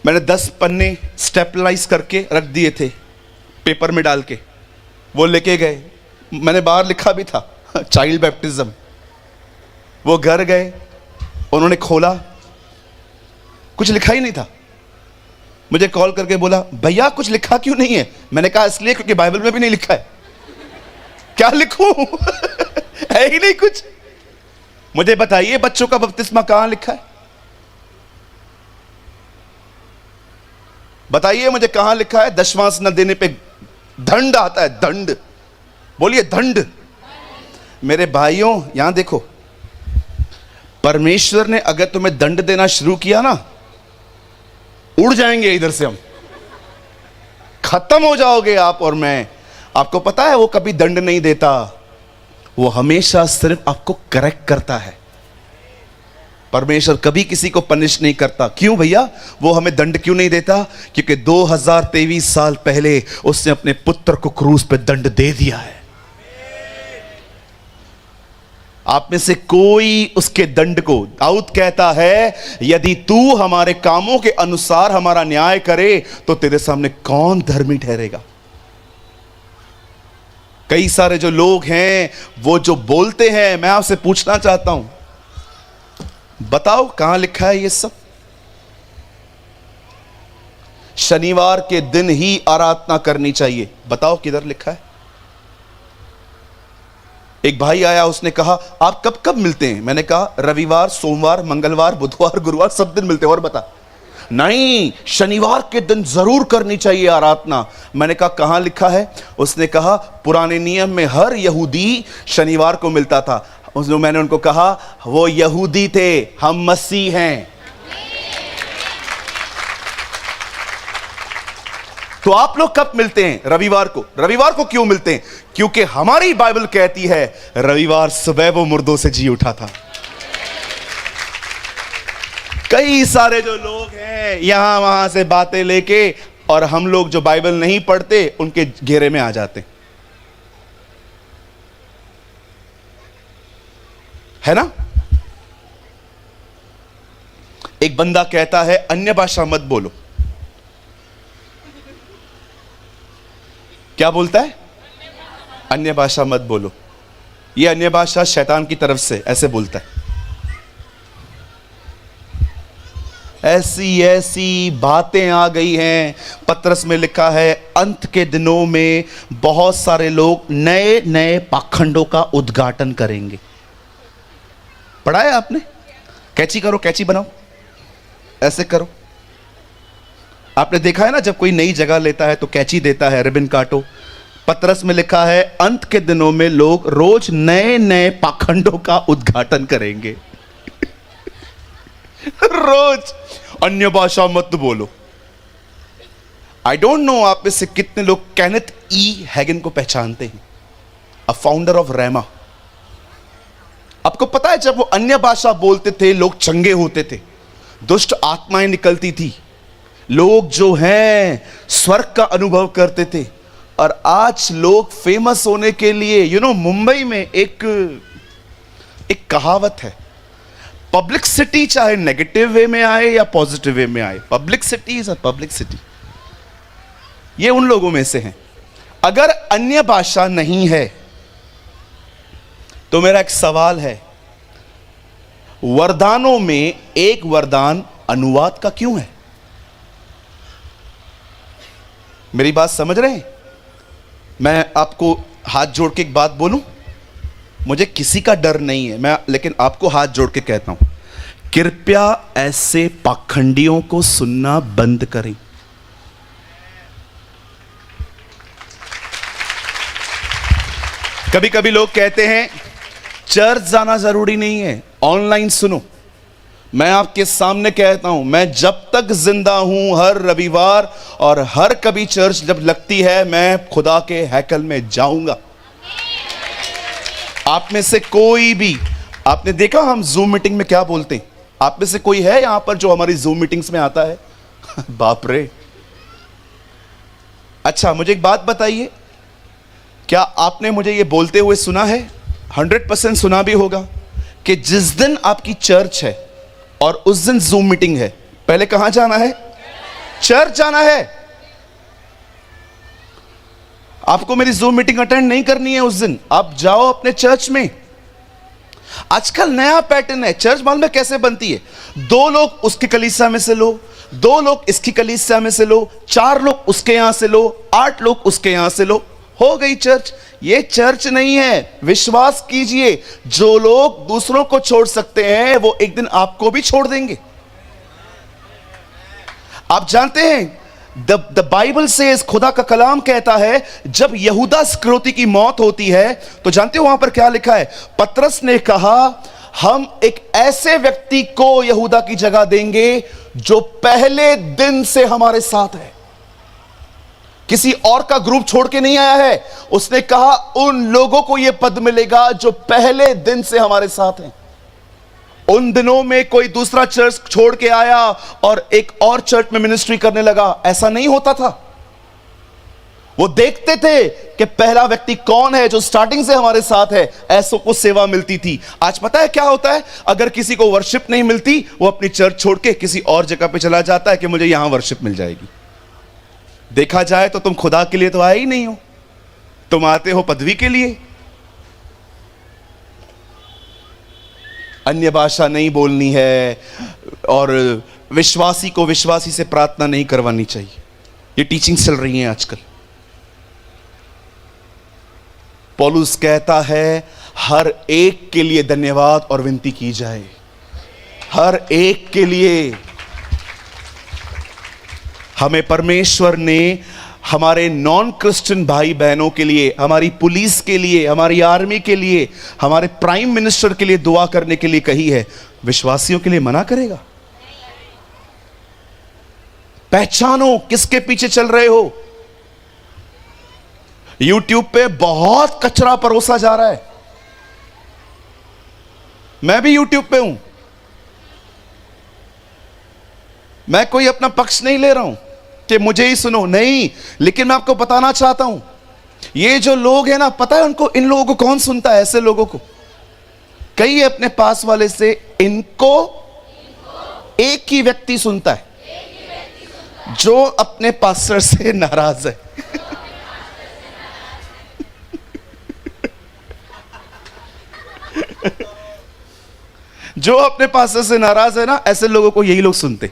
[SPEAKER 1] मैंने 10 पन्ने स्टेपलाइज करके रख दिए थे पेपर में डाल के, वो लेके गए। मैंने बाहर लिखा भी था चाइल्ड बैप्टिज्म। वो घर गए, उन्होंने खोला, कुछ लिखा ही नहीं था। मुझे कॉल करके बोला, भैया कुछ लिखा क्यों नहीं है? मैंने कहा इसलिए क्योंकि बाइबल में भी नहीं लिखा है। क्या लिखूं? है ही नहीं कुछ। मुझे बताइए बच्चों का बपतिस्मा कहां लिखा है? बताइए मुझे कहां लिखा है? दशमांश न देने पे दंड आता है, दंड। बोलिए दंड। मेरे भाइयों यहां देखो, परमेश्वर ने अगर तुम्हें दंड देना शुरू किया ना, उड़ जाएंगे इधर से हम, खत्म हो जाओगे आप और मैं। आपको पता है वो कभी दंड नहीं देता, वो हमेशा सिर्फ आपको करेक्ट करता है। परमेश्वर कभी किसी को पनिश नहीं करता। क्यों भैया? वो हमें दंड क्यों नहीं देता? क्योंकि 2023 साल पहले उसने अपने पुत्र को क्रूस पे दंड दे दिया है। आप में से कोई उसके दंड को, दाऊद कहता है यदि तू हमारे कामों के अनुसार हमारा न्याय करे तो तेरे सामने कौन धर्मी ठहरेगा? कई सारे जो लोग हैं वो जो बोलते हैं, मैं आपसे पूछना चाहता हूं, बताओ कहां लिखा है ये सब? शनिवार के दिन ही आराधना करनी चाहिए, बताओ किधर लिखा है? एक भाई आया, उसने कहा आप कब कब मिलते हैं? मैंने कहा रविवार, सोमवार, मंगलवार, बुधवार, गुरुवार, सब दिन मिलते हैं। और बता? नहीं, शनिवार के दिन जरूर करनी चाहिए आराधना। मैंने कहा कहां लिखा है? उसने कहा पुराने नियम में हर यहूदी शनिवार को मिलता था। मैंने उनको कहा वो यहूदी थे, हम मसीह हैं। तो आप लोग कब मिलते हैं? रविवार को। रविवार को क्यों मिलते हैं? क्योंकि हमारी बाइबल कहती है रविवार सुबह वो मुर्दों से जी उठा था। कई सारे जो लोग हैं यहां वहां से बातें लेके, और हम लोग जो बाइबल नहीं पढ़ते उनके घेरे में आ जाते है ना। एक बंदा कहता है अन्य भाषा मत बोलो। क्या बोलता है? अन्य भाषा मत बोलो। ये अन्य भाषा शैतान की तरफ से ऐसे बोलता है। ऐसी ऐसी बातें आ गई हैं। पतरस में लिखा है अंत के दिनों में बहुत सारे लोग नए नए पाखंडों का उद्घाटन करेंगे। पढ़ा है आपने? कैची करो, कैची बनाओ, ऐसे करो। आपने देखा है ना, जब कोई नई जगह लेता है तो कैची देता है, रिबन काटो। पतरस में लिखा है अंत के दिनों में लोग रोज नए नए पाखंडों का उद्घाटन करेंगे। रोज अन्य भाषा मत बोलो। आई डोंट नो आप में से कितने लोग केनेथ ई हैगन को पहचानते हैं, अ फाउंडर ऑफ रेमा। आपको पता है जब वो अन्य भाषा बोलते थे लोग चंगे होते थे, दुष्ट आत्माएं निकलती थी, लोग जो हैं स्वर्ग का अनुभव करते थे। और आज लोग फेमस होने के लिए मुंबई में एक कहावत है, पब्लिक सिटी चाहे नेगेटिव वे में आए या पॉजिटिव वे में आए, public city is a public city. ये उन लोगों में से हैं। अगर अन्य भाषा नहीं है तो मेरा एक सवाल है, वरदानों में एक वरदान अनुवाद का क्यों है? मेरी बात समझ रहे हैं? मैं आपको हाथ जोड़ के एक बात बोलूं, मुझे किसी का डर नहीं है, लेकिन आपको हाथ जोड़ के कहता हूं, कृपया ऐसे पाखंडियों को सुनना बंद करें। कभी कभी लोग कहते हैं चर्च जाना जरूरी नहीं है, ऑनलाइन सुनो। मैं आपके सामने कहता हूं, मैं जब तक जिंदा हूं हर रविवार और हर कभी चर्च जब लगती है मैं खुदा के हैकल में जाऊंगा। आप में से कोई भी, आपने देखा हम जूम मीटिंग में क्या बोलते हैं? आप में से कोई है यहां पर जो हमारी जूम मीटिंग्स में आता है? बाप रे। अच्छा मुझे एक बात बताइए, क्या आपने मुझे ये बोलते हुए सुना है? 100% सुना भी होगा कि जिस दिन आपकी चर्च है और उस दिन जूम मीटिंग है, पहले कहां जाना है? चर्च जाना है। आपको मेरी जूम मीटिंग अटेंड नहीं करनी है उस दिन, आप जाओ अपने चर्च में। आजकल नया पैटर्न है, चर्च मालूम है कैसे बनती है? 2 लोग उसकी कलीसिया में से लो, 2 लोग इसकी कलीसिया में से लो, 4 लोग उसके यहां से लो, 8 लोग उसके यहां से लो, हो गई चर्च। ये चर्च नहीं है। विश्वास कीजिए, जो लोग दूसरों को छोड़ सकते हैं वो एक दिन आपको भी छोड़ देंगे। आप जानते हैं द बाइबल से, खुदा का कलाम कहता है, जब यहूदा इस्करियोती की मौत होती है तो जानते हो वहां पर क्या लिखा है? पतरस ने कहा, हम एक ऐसे व्यक्ति को यहूदा की जगह देंगे जो पहले दिन से हमारे साथ है। किसी और का ग्रुप छोड़ के नहीं आया है। उसने कहा उन लोगों को यह पद मिलेगा जो पहले दिन से हमारे साथ हैं। उन दिनों में कोई दूसरा चर्च छोड़ के आया और एक और चर्च में मिनिस्ट्री करने लगा, ऐसा नहीं होता था। वो देखते थे कि पहला व्यक्ति कौन है जो स्टार्टिंग से हमारे साथ है, ऐसों को सेवा मिलती थी। आज पता है क्या होता है? अगर किसी को वर्शिप नहीं मिलती, वो अपनी चर्च छोड़ के किसी और जगह पे चला जाता है कि मुझे यहां वर्शिप मिल जाएगी। देखा जाए तो तुम खुदा के लिए तो आए ही नहीं हो, तुम आते हो पदवी के लिए। अन्य भाषा नहीं बोलनी है और विश्वासी को विश्वासी से प्रार्थना नहीं करवानी चाहिए। ये टीचिंग चल रही है आजकल। पौलुस कहता है हर एक के लिए धन्यवाद और विनती की जाए, हर एक के लिए। हमें परमेश्वर ने हमारे नॉन क्रिश्चियन भाई बहनों के लिए, हमारी पुलिस के लिए, हमारी आर्मी के लिए, हमारे प्राइम मिनिस्टर के लिए दुआ करने के लिए कही है। विश्वासियों के लिए मना करेगा? पहचानो किसके पीछे चल रहे हो। YouTube पे बहुत कचरा परोसा जा रहा है। मैं भी YouTube पे हूं, मैं कोई अपना पक्ष नहीं ले रहा हूं कि मुझे ही सुनो, नहीं, लेकिन मैं आपको बताना चाहता हूं, ये जो लोग हैं ना, पता है उनको, इन लोगों को कौन सुनता है? ऐसे लोगों को कई अपने पास वाले से, इनको एक ही व्यक्ति सुनता है जो अपने पास्टर से नाराज है। जो अपने पास्टर से नाराज है ना, ऐसे लोगों को यही लोग सुनते।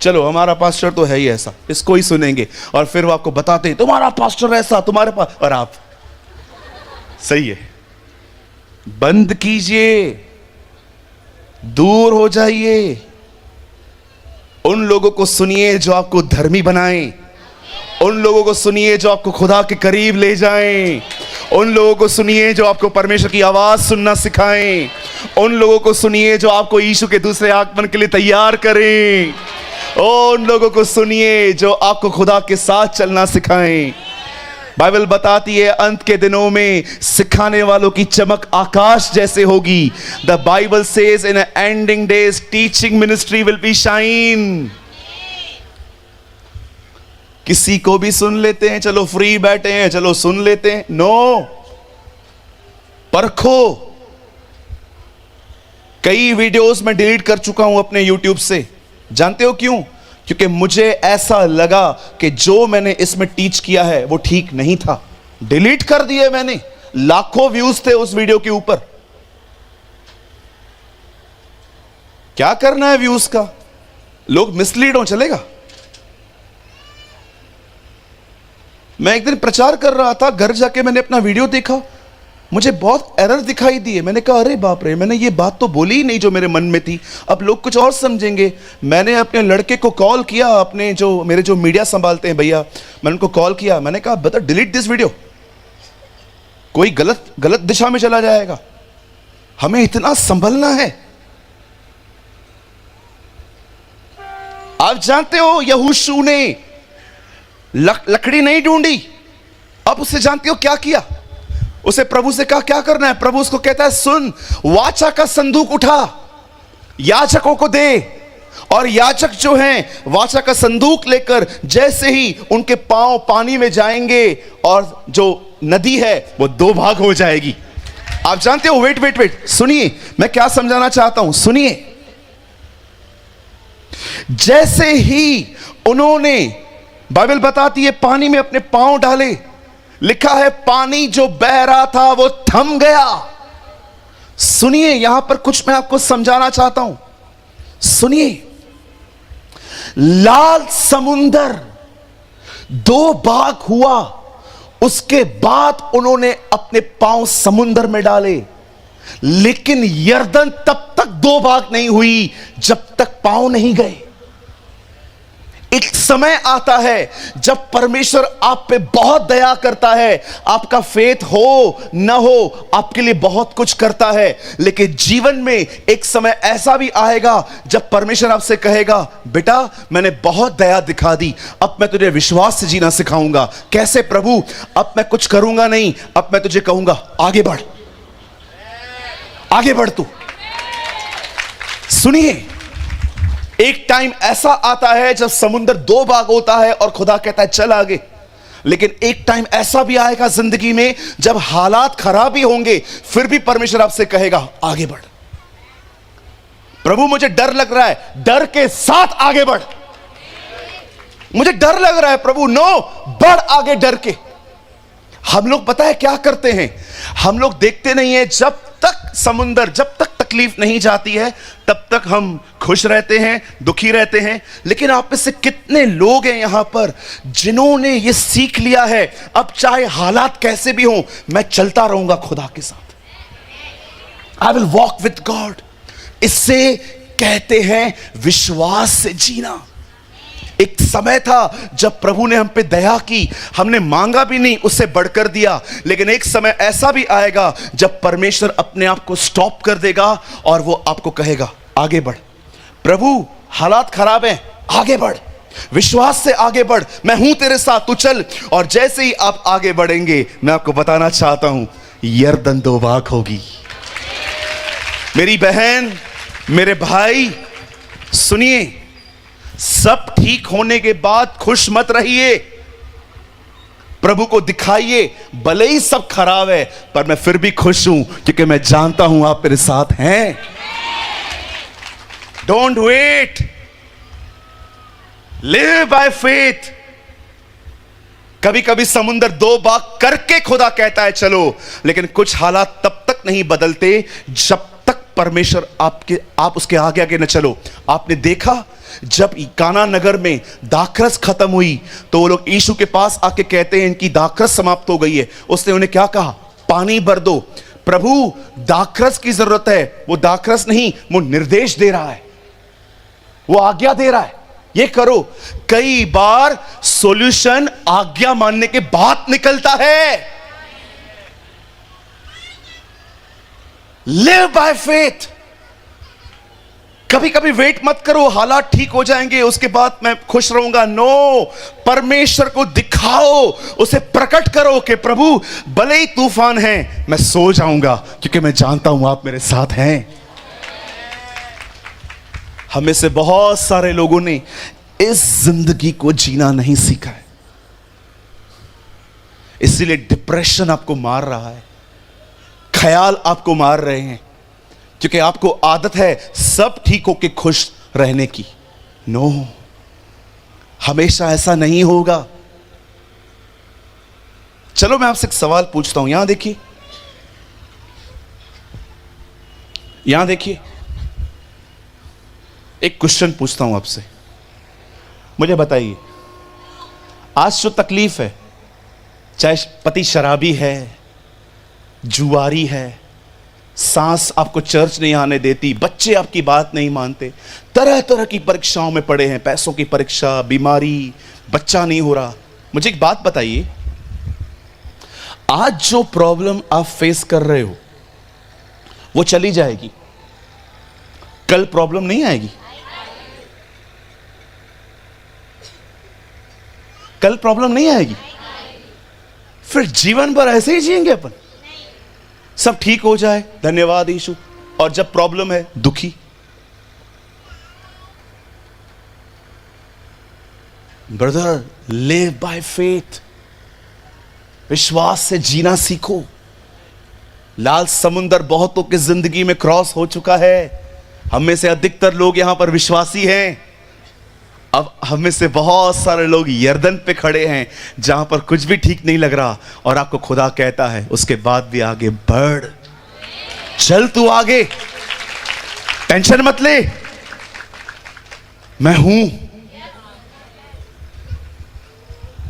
[SPEAKER 1] चलो हमारा पास्टर तो है ही ऐसा, इसको ही सुनेंगे। और फिर वो आपको बताते हैं तुम्हारा पास्टर ऐसा, तुम्हारे पास, और आप सही है। बंद कीजिए, दूर हो जाइए। उन लोगों को सुनिए जो आपको धर्मी बनाएं, उन लोगों को सुनिए जो आपको खुदा के करीब ले जाएं, उन लोगों को सुनिए जो आपको परमेश्वर की आवाज सुनना सिखाएं, उन लोगों को सुनिए जो आपको यीशु के दूसरे आगमन के लिए तैयार करें, उन लोगों को सुनिए जो आपको खुदा के साथ चलना सिखाएं। बाइबल बताती है अंत के दिनों में सिखाने वालों की चमक आकाश जैसे होगी। The Bible says in ending days teaching ministry will be shine. किसी को भी सुन लेते हैं, चलो फ्री बैठे हैं चलो सुन लेते हैं, नो, परखो। कई वीडियोस मैं डिलीट कर चुका हूं अपने YouTube से। जानते हो क्यों? क्योंकि मुझे ऐसा लगा कि जो मैंने इसमें टीच किया है वो ठीक नहीं था। डिलीट कर दिए मैंने। लाखों व्यूज थे उस वीडियो के ऊपर। क्या करना है व्यूज का? लोग मिसलीड हो, चलेगा? मैं एक दिन प्रचार कर रहा था, घर जाके मैंने अपना वीडियो देखा, मुझे बहुत एरर दिखाई दिए। मैंने कहा अरे बाप रे, मैंने ये बात तो बोली ही नहीं जो मेरे मन में थी, अब लोग कुछ और समझेंगे। मैंने अपने लड़के को कॉल किया, अपने जो मेरे जो मीडिया संभालते हैं भैया, मैंने उनको कॉल किया, मैंने कहा बता डिलीट दिस वीडियो, कोई गलत दिशा में चला जाएगा। हमें इतना संभलना है। आप जानते हो यहोशू ने लकड़ी नहीं ढूंढी, अब उससे जानते हो क्या किया? उसे प्रभु से कहा क्या करना है? प्रभु उसको कहता है सुन, वाचा का संदूक उठा, याजकों को दे, और याजक जो हैं वाचा का संदूक लेकर जैसे ही उनके पांव पानी में जाएंगे और जो नदी है वो 2 भाग हो जाएगी। आप जानते हो, वेट सुनिए, मैं क्या समझाना चाहता हूं, सुनिए। जैसे ही उन्होंने, बाइबल बताती है, पानी में अपने पांव डाले, लिखा है पानी जो बह रहा था वो थम गया। सुनिए, यहां पर कुछ मैं आपको समझाना चाहता हूं, सुनिए। लाल समुंदर दो भाग हुआ, उसके बाद उन्होंने अपने पांव समुंदर में डाले, लेकिन यरदन तब तक दो भाग नहीं हुई जब तक पांव नहीं गए। एक समय आता है जब परमेश्वर आप पे बहुत दया करता है, आपका फेथ हो न हो, आपके लिए बहुत कुछ करता है, लेकिन जीवन में एक समय ऐसा भी आएगा जब परमेश्वर आपसे कहेगा, बेटा मैंने बहुत दया दिखा दी, अब मैं तुझे विश्वास से जीना सिखाऊंगा। कैसे प्रभु? अब मैं कुछ करूंगा नहीं, अब मैं तुझे कहूंगा आगे बढ़, आगे बढ़ तू। सुनिए, एक टाइम ऐसा आता है जब समुद्र दो भाग होता है और खुदा कहता है चल आगे, लेकिन एक टाइम ऐसा भी आएगा जिंदगी में जब हालात खराब ही होंगे, फिर भी परमेश्वर आपसे कहेगा आगे बढ़। प्रभु मुझे डर लग रहा है, डर के साथ आगे बढ़। मुझे डर लग रहा है प्रभु, नो, बढ़ आगे डर के। हम लोग पता है क्या करते हैं, हम लोग देखते नहीं है, जब तक समुंदर, जब तक तकलीफ नहीं जाती है तब तक हम खुश रहते हैं, दुखी रहते हैं। लेकिन आप में से कितने लोग हैं यहां पर जिन्होंने ये सीख लिया है, अब चाहे हालात कैसे भी हों, मैं चलता रहूंगा खुदा के साथ, I will walk with God. इससे कहते हैं विश्वास से जीना। एक समय था जब प्रभु ने हम पे दया की, हमने मांगा भी नहीं, उससे बढ़कर दिया। लेकिन एक समय ऐसा भी आएगा जब परमेश्वर अपने आप को स्टॉप कर देगा और वो आपको कहेगा आगे बढ़। प्रभु हालात खराब हैं, आगे बढ़, विश्वास से आगे बढ़, मैं हूं तेरे साथ, तू चल। और जैसे ही आप आगे बढ़ेंगे, मैं आपको बताना चाहता हूं, यरदन दो भाग होगी। मेरी बहन, मेरे भाई, सुनिए, सब ठीक होने के बाद खुश मत रहिए, प्रभु को दिखाइए, भले ही सब खराब है पर मैं फिर भी खुश हूं क्योंकि मैं जानता हूं आप मेरे साथ हैं। Don't wait, live by faith. कभी कभी समुंदर दो भाग करके खुदा कहता है चलो, लेकिन कुछ हालात तब तक नहीं बदलते जब तक परमेश्वर आप उसके आगे आगे न चलो। आपने देखा जब काना नगर में दाखरस खत्म हुई तो वो लोग यीशु के पास आके कहते हैं इनकी दाखरस समाप्त हो गई है। उसने उन्हें क्या कहा? पानी भर दो। प्रभु दाखरस की जरूरत है, वो दाखरस नहीं, वो निर्देश दे रहा है, वो आज्ञा दे रहा है, ये करो। कई बार सॉल्यूशन आज्ञा मानने के बाद निकलता है। Live by faith. कभी कभी वेट मत करो हालात ठीक हो जाएंगे उसके बाद मैं खुश रहूंगा। नो, परमेश्वर को दिखाओ, उसे प्रकट करो कि प्रभु भले ही तूफान है, मैं सो जाऊंगा क्योंकि मैं जानता हूं आप मेरे साथ हैं। हमें से बहुत सारे लोगों ने इस जिंदगी को जीना नहीं सीखा है, इसीलिए डिप्रेशन आपको मार रहा है, ख्याल आपको मार रहे हैं, क्योंकि आपको आदत है सब ठीक होके खुश रहने की। नो, हमेशा ऐसा नहीं होगा। चलो मैं आपसे एक सवाल पूछता हूं, यहां देखिए, यहां देखिए, एक क्वेश्चन पूछता हूं आपसे, मुझे बताइए, आज जो तकलीफ है, चाहे पति शराबी है, जुआरी है, सास आपको चर्च नहीं आने देती, बच्चे आपकी बात नहीं मानते, तरह तरह की परीक्षाओं में पड़े हैं, पैसों की परीक्षा, बीमारी, बच्चा नहीं हो रहा। मुझे एक बात बताइए, आज जो प्रॉब्लम आप फेस कर रहे हो वो चली जाएगी, कल प्रॉब्लम नहीं आएगी, कल प्रॉब्लम नहीं आएगी, फिर जीवन भर ऐसे ही जिएंगे अपन, सब ठीक हो जाए धन्यवाद यीशु, और जब प्रॉब्लम है दुखी। ब्रदर, लिव बाय फेथ, विश्वास से जीना सीखो। लाल समुंदर बहुतों की जिंदगी में क्रॉस हो चुका है, हम में से अधिकतर लोग यहां पर विश्वासी हैं, अब हम में से बहुत सारे लोग यर्दन पे खड़े हैं जहां पर कुछ भी ठीक नहीं लग रहा, और आपको खुदा कहता है उसके बाद भी आगे बढ़, चल तू आगे, टेंशन मत ले, मैं हूं।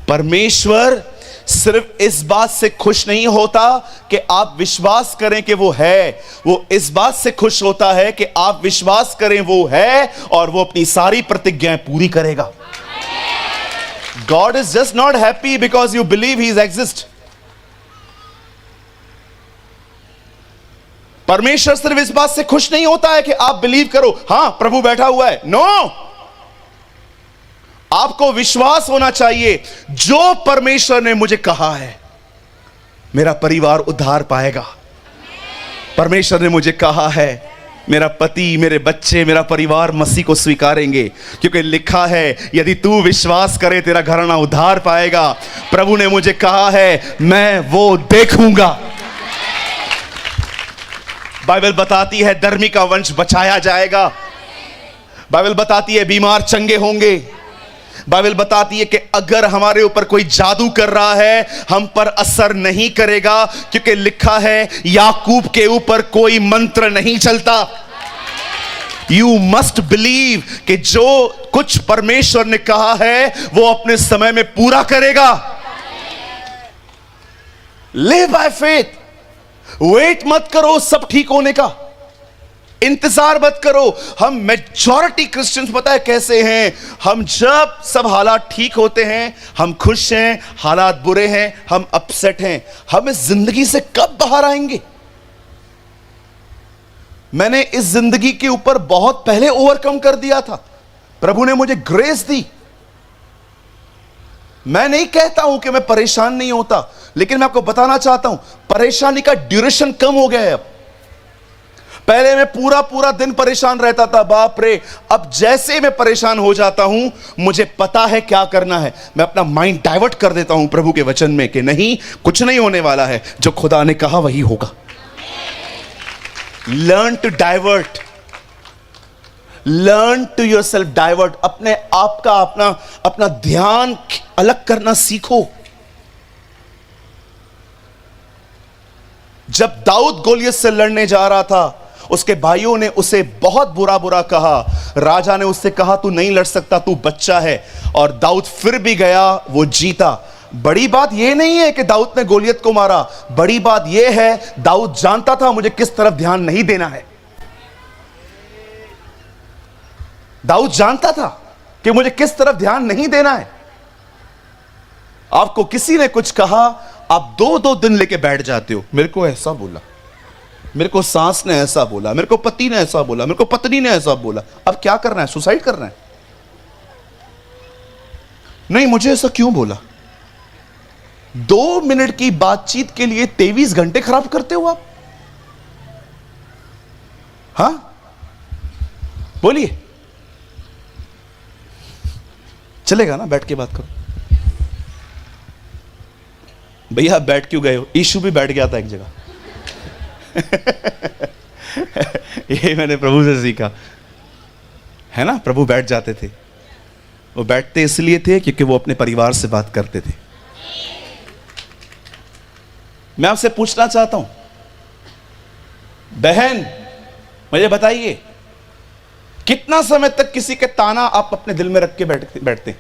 [SPEAKER 1] परमेश्वर सिर्फ इस बात से खुश नहीं होता कि आप विश्वास करें कि वो है, वो इस बात से खुश होता है कि आप विश्वास करें वो है और वो अपनी सारी प्रतिज्ञाएं पूरी करेगा। God is just not happy because you believe He exists. परमेश्वर सिर्फ इस बात से खुश नहीं होता है कि आप बिलीव करो, हां प्रभु बैठा हुआ है। नो, आपको विश्वास होना चाहिए जो परमेश्वर ने मुझे कहा है मेरा परिवार उद्धार पाएगा। परमेश्वर ने मुझे कहा है मेरा पति, मेरे बच्चे, मेरा परिवार मसीह को स्वीकारेंगे, क्योंकि लिखा है यदि तू विश्वास करे तेरा घराना उद्धार पाएगा। प्रभु ने मुझे कहा है मैं वो देखूंगा। बाइबल बताती है धर्मी का वंश बचाया जाएगा। बाइबल बताती है बीमार चंगे होंगे। बाइबल बताती है कि अगर हमारे ऊपर कोई जादू कर रहा है हम पर असर नहीं करेगा, क्योंकि लिखा है याकूब के ऊपर कोई मंत्र नहीं चलता। यू मस्ट बिलीव कि जो कुछ परमेश्वर ने कहा है वो अपने समय में पूरा करेगा। Live by faith. वेट मत करो सब ठीक होने का, इंतजार मत करो। हम मेजॉरिटी क्रिश्चियंस पता है कैसे हैं, हम जब सब हालात ठीक होते हैं हम खुश हैं, हालात बुरे हैं हम अपसेट हैं। हम इस जिंदगी से कब बाहर आएंगे? मैंने इस जिंदगी के ऊपर बहुत पहले ओवरकम कर दिया था। प्रभु ने मुझे ग्रेस दी। मैं नहीं कहता हूं कि मैं परेशान नहीं होता, लेकिन मैं आपको बताना चाहता हूं परेशानी का ड्यूरेशन कम हो गया है। अब पहले मैं पूरा पूरा दिन परेशान रहता था, बाप रे। अब जैसे मैं परेशान हो जाता हूं मुझे पता है क्या करना है, मैं अपना माइंड डाइवर्ट कर देता हूं प्रभु के वचन में कि नहीं, कुछ नहीं होने वाला है, जो खुदा ने कहा वही होगा। Learn to divert, learn to yourself divert. अपने आप का अपना ध्यान अलग करना सीखो। जब दाऊद गोलियत से लड़ने जा रहा था उसके भाइयों ने उसे बहुत बुरा कहा। राजा ने उससे कहा तू नहीं लड़ सकता, तू बच्चा है, और दाऊद फिर भी गया, वो जीता। बड़ी बात यह नहीं है कि दाऊद ने गोलियत को मारा, बड़ी बात यह है दाऊद जानता था मुझे किस तरफ ध्यान नहीं देना है। दाऊद जानता था कि मुझे किस तरफ ध्यान नहीं देना है। आपको किसी ने कुछ कहा, आप 2-2 दिन लेके बैठ जाते हो, मेरे को ऐसा बोला, मेरे को सास ने ऐसा बोला, मेरे को पति ने ऐसा बोला, मेरे को पत्नी ने ऐसा बोला। अब क्या करना है? सुसाइड करना है? नहीं, मुझे ऐसा क्यों बोला? 2 मिनट की बातचीत के लिए 23 घंटे खराब करते हो आप। हां बोलिए, चलेगा ना? बैठ के बात करो। भैया आप बैठ क्यों गए हो? यीशु भी बैठ गया था एक जगह। ये मैंने प्रभु से सीखा है ना। प्रभु बैठ जाते थे, वो बैठते इसलिए थे क्योंकि वो अपने परिवार से बात करते थे। मैं आपसे पूछना चाहता हूं बहन, मुझे बताइए कितना समय तक किसी के ताना आप अपने दिल में रख के बैठते?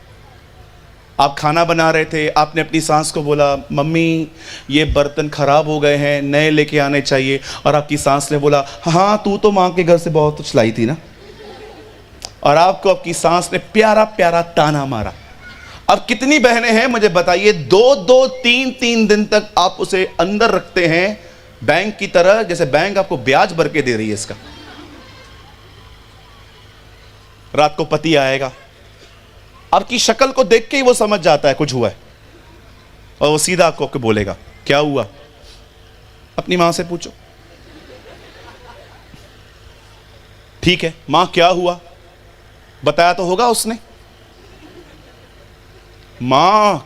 [SPEAKER 1] आप खाना बना रहे थे, आपने अपनी सास को बोला मम्मी ये बर्तन खराब हो गए हैं, नए लेके आने चाहिए, और आपकी सास ने बोला हाँ तू तो मां के घर से बहुत कुछ लाई थी ना, और आपको आपकी सास ने प्यारा प्यारा ताना मारा। अब कितनी बहनें हैं मुझे बताइए 2-2, 3-3 दिन तक आप उसे अंदर रखते हैं बैंक की तरह, जैसे बैंक आपको ब्याज भर के दे रही है इसका। रात को पति आएगा, आपकी शक्ल को देख के ही वो समझ जाता है कुछ हुआ है, और वो सीधा आपको बोलेगा क्या हुआ? अपनी मां से पूछो। ठीक है मां क्या हुआ? बताया तो होगा उसने। मां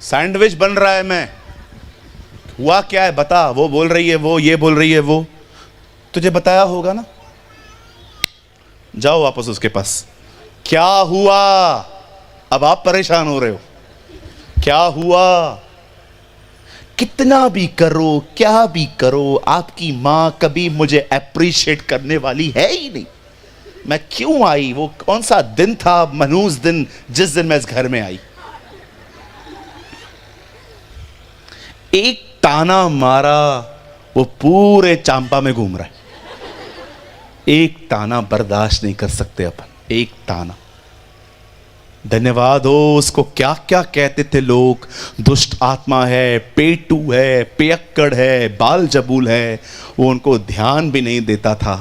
[SPEAKER 1] सैंडविच बन रहा है, मैं हुआ क्या है बता। वो बोल रही है वो, ये बोल रही है वो, तुझे बताया होगा ना। जाओ वापस उसके पास, क्या हुआ? अब आप परेशान हो रहे हो, क्या हुआ? कितना भी करो, क्या भी करो, आपकी मां कभी मुझे अप्रिशिएट करने वाली है ही नहीं। मैं क्यों आई? वो कौन सा दिन था, मनहूस दिन, जिस दिन मैं इस घर में आई? एक ताना मारा, वो पूरे चांपा में घूम रहा है। एक ताना बर्दाश्त नहीं कर सकते अपन, एक ताना। धन्यवाद हो उसको, क्या क्या कहते थे लोग, दुष्ट आत्मा है, पेटू है, पियक्कड़ है, बाल जबूल है। वो उनको ध्यान भी नहीं देता था,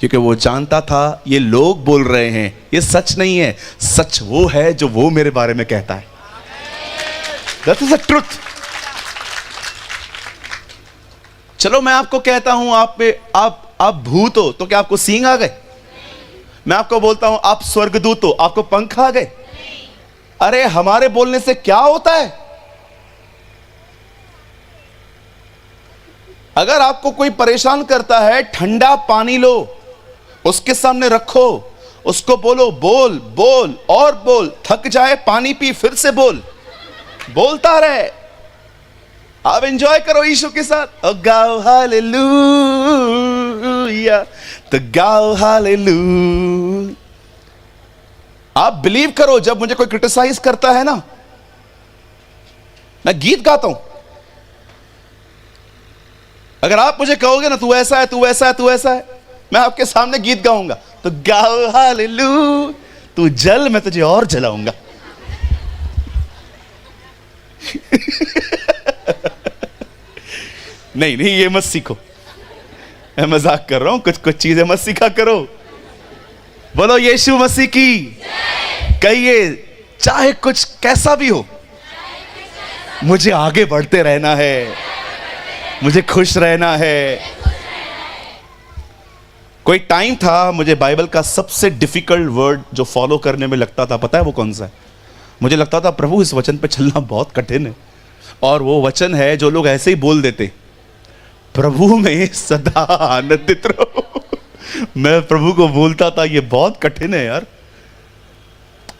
[SPEAKER 1] क्योंकि वो जानता था ये लोग बोल रहे हैं, ये सच नहीं है। सच वो है जो वो मेरे बारे में कहता है। That is the truth। चलो मैं आपको कहता हूं आप भूत हो, तो क्या आपको सींग आ गए? मैं आपको बोलता हूं आप स्वर्गदूत हो, आपको पंख आ गए? अरे हमारे बोलने से क्या होता है? अगर आपको कोई परेशान करता है, ठंडा पानी लो, उसके सामने रखो, उसको बोलो बोल बोल और बोल, थक जाए पानी पी, फिर से बोल, बोलता रहे। आप एंजॉय करो यीशु के साथ। गाओ हालेलुया, तो गाओ हालेलुया। आप बिलीव करो, जब मुझे कोई क्रिटिसाइज करता है ना, मैं गीत गाता हूं। अगर आप मुझे कहोगे ना तू ऐसा है, तू ऐसा है, तू ऐसा है, मैं आपके सामने गीत गाऊंगा। तो गाओ हालेलुया, तू जल, मैं तुझे और जलाऊंगा। नहीं नहीं, ये मत सीखो, मैं मजाक कर रहा हूं। कुछ कुछ चीजें मत सीखा करो। बोलो यीशु मसीह की कहिए, चाहे कुछ कैसा भी हो, मुझे आगे बढ़ते रहना है, मुझे खुश रहना है। कोई टाइम था, मुझे बाइबल का सबसे डिफिकल्ट वर्ड जो फॉलो करने में लगता था, पता है वो कौन सा है? मुझे लगता था प्रभु इस वचन पे चलना बहुत कठिन है। और वो वचन है जो लोग ऐसे ही बोल देते, प्रभु में सदा आनंदित रहो। मैं प्रभु को बोलता था ये बहुत कठिन है यार।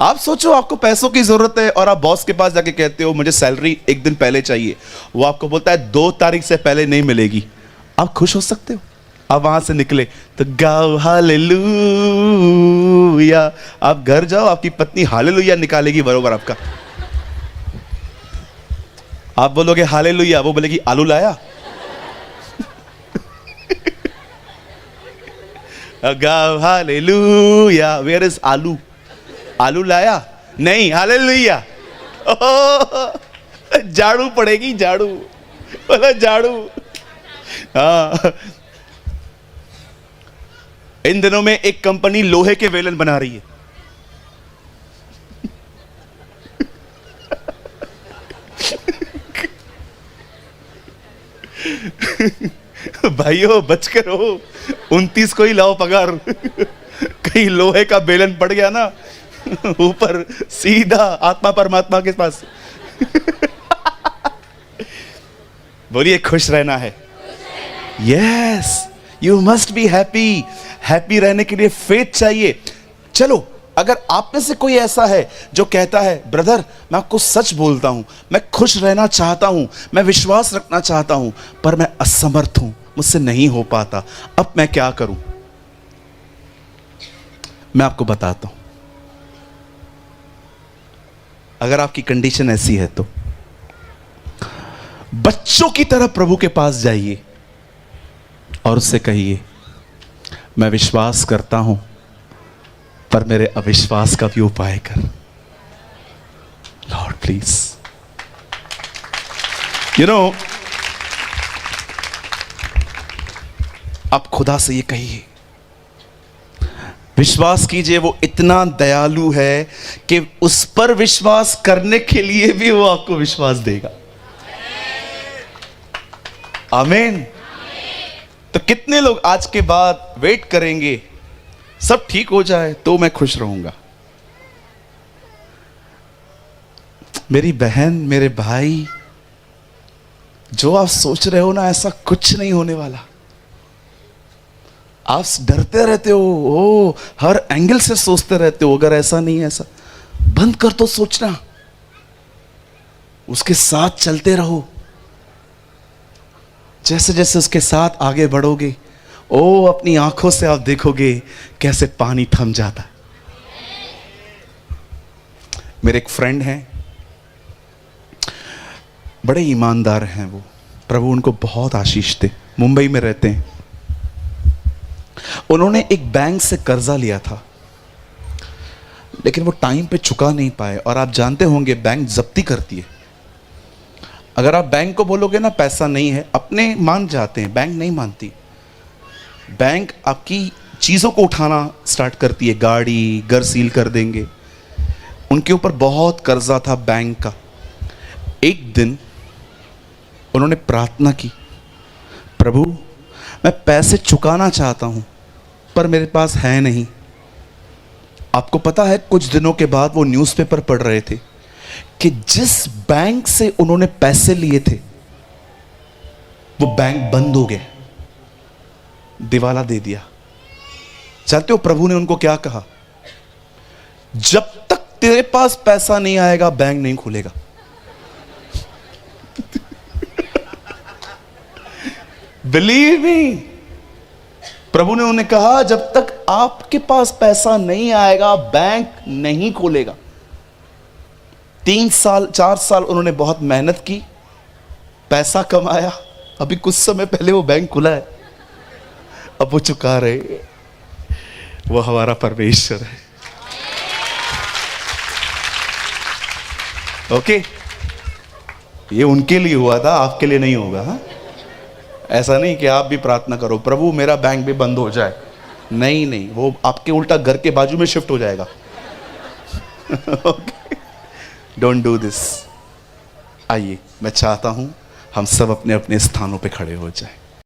[SPEAKER 1] आप सोचो, आपको पैसों की जरूरत है और आप बॉस के पास जाके कहते हो मुझे सैलरी एक दिन पहले चाहिए, वो आपको बोलता है 2 तारीख से पहले नहीं मिलेगी। आप खुश हो सकते हो? आप वहां से निकले तो गाओ हालेलुया, आप घर जाओ, आपकी पत्नी हालेलुया निकालेगी बरोबर आपका। आप बोलोगे हालेलुया, वो बोलेगी आलू लाया। गाओ हालेलुया, वेयर इज आलू? आलू लाया नहीं, हालेलुया। झाड़ू पड़ेगी, झाड़ू, बोला झाड़ू। हाँ, इन दिनों में एक कंपनी लोहे के वेलन बना रही है। भाइयों बच कर हो, 29 को ही लाओ पगार। कहीं लोहे का बेलन पड़ गया ना ऊपर, सीधा आत्मा परमात्मा के पास। बोलिए खुश रहना है। Yes, you must be happy. Happy रहने के लिए फेथ चाहिए। चलो, अगर आप में से कोई ऐसा है जो कहता है ब्रदर मैं आपको सच बोलता हूं, मैं खुश रहना चाहता हूं, मैं विश्वास रखना चाहता हूं, पर मैं असमर्थ हूं, मुझसे नहीं हो पाता, अब मैं क्या करूं? मैं आपको बताता हूं। अगर आपकी कंडीशन ऐसी है तो बच्चों की तरह प्रभु के पास जाइए और उससे कहिए मैं विश्वास करता हूं, पर मेरे अविश्वास का भी उपाय कर। लॉर्ड प्लीज, यू नो, आप खुदा से ये कहिए, विश्वास कीजिए वो इतना दयालु है कि उस पर विश्वास करने के लिए भी वो आपको विश्वास देगा। आमीन। तो कितने लोग आज के बाद वेट करेंगे सब ठीक हो जाए तो मैं खुश रहूंगा? मेरी बहन, मेरे भाई, जो आप सोच रहे हो ना, ऐसा कुछ नहीं होने वाला। आप डरते रहते हो, हर एंगल से सोचते रहते हो, अगर ऐसा नहीं है ऐसा। बंद कर दो सोचना, उसके साथ चलते रहो। जैसे जैसे उसके साथ आगे बढ़ोगे, ओ अपनी आंखों से आप देखोगे कैसे पानी थम जाता है। मेरे एक फ्रेंड हैं, बड़े ईमानदार हैं वो, प्रभु उनको बहुत आशीष दे, मुंबई में रहते हैं। उन्होंने एक बैंक से कर्जा लिया था, लेकिन वो टाइम पे चुका नहीं पाए। और आप जानते होंगे बैंक जब्ती करती है। अगर आप बैंक को बोलोगे ना पैसा नहीं है, अपने मान जाते हैं, बैंक नहीं मानती। बैंक आपकी चीज़ों को उठाना स्टार्ट करती है, गाड़ी घर सील कर देंगे। उनके ऊपर बहुत कर्जा था बैंक का। एक दिन उन्होंने प्रार्थना की, प्रभु मैं पैसे चुकाना चाहता हूं पर मेरे पास है नहीं। आपको पता है कुछ दिनों के बाद वो न्यूज़पेपर पढ़ रहे थे कि जिस बैंक से उन्होंने पैसे लिए थे वो बैंक बंद हो गया, दिवाला दे दिया। जानते हो प्रभु ने उनको क्या कहा? जब तक तेरे पास पैसा नहीं आएगा बैंक नहीं खुलेगा। बिलीव मी, प्रभु ने उन्हें कहा जब तक आपके पास पैसा नहीं आएगा बैंक नहीं खुलेगा। 3 साल 4 साल उन्होंने बहुत मेहनत की, पैसा कमाया। अभी कुछ समय पहले वो बैंक खुला है, अब वो चुका रहे। वो हमारा परमेश्वर है। ओके, ये उनके लिए हुआ था, आपके लिए नहीं होगा। हा? ऐसा नहीं कि आप भी प्रार्थना करो प्रभु मेरा बैंक भी बंद हो जाए। नहीं नहीं, वो आपके उल्टा घर के बाजू में शिफ्ट हो जाएगा। Okay, don't do this. आइए, मैं चाहता हूं हम सब अपने अपने स्थानों पे खड़े हो जाएं।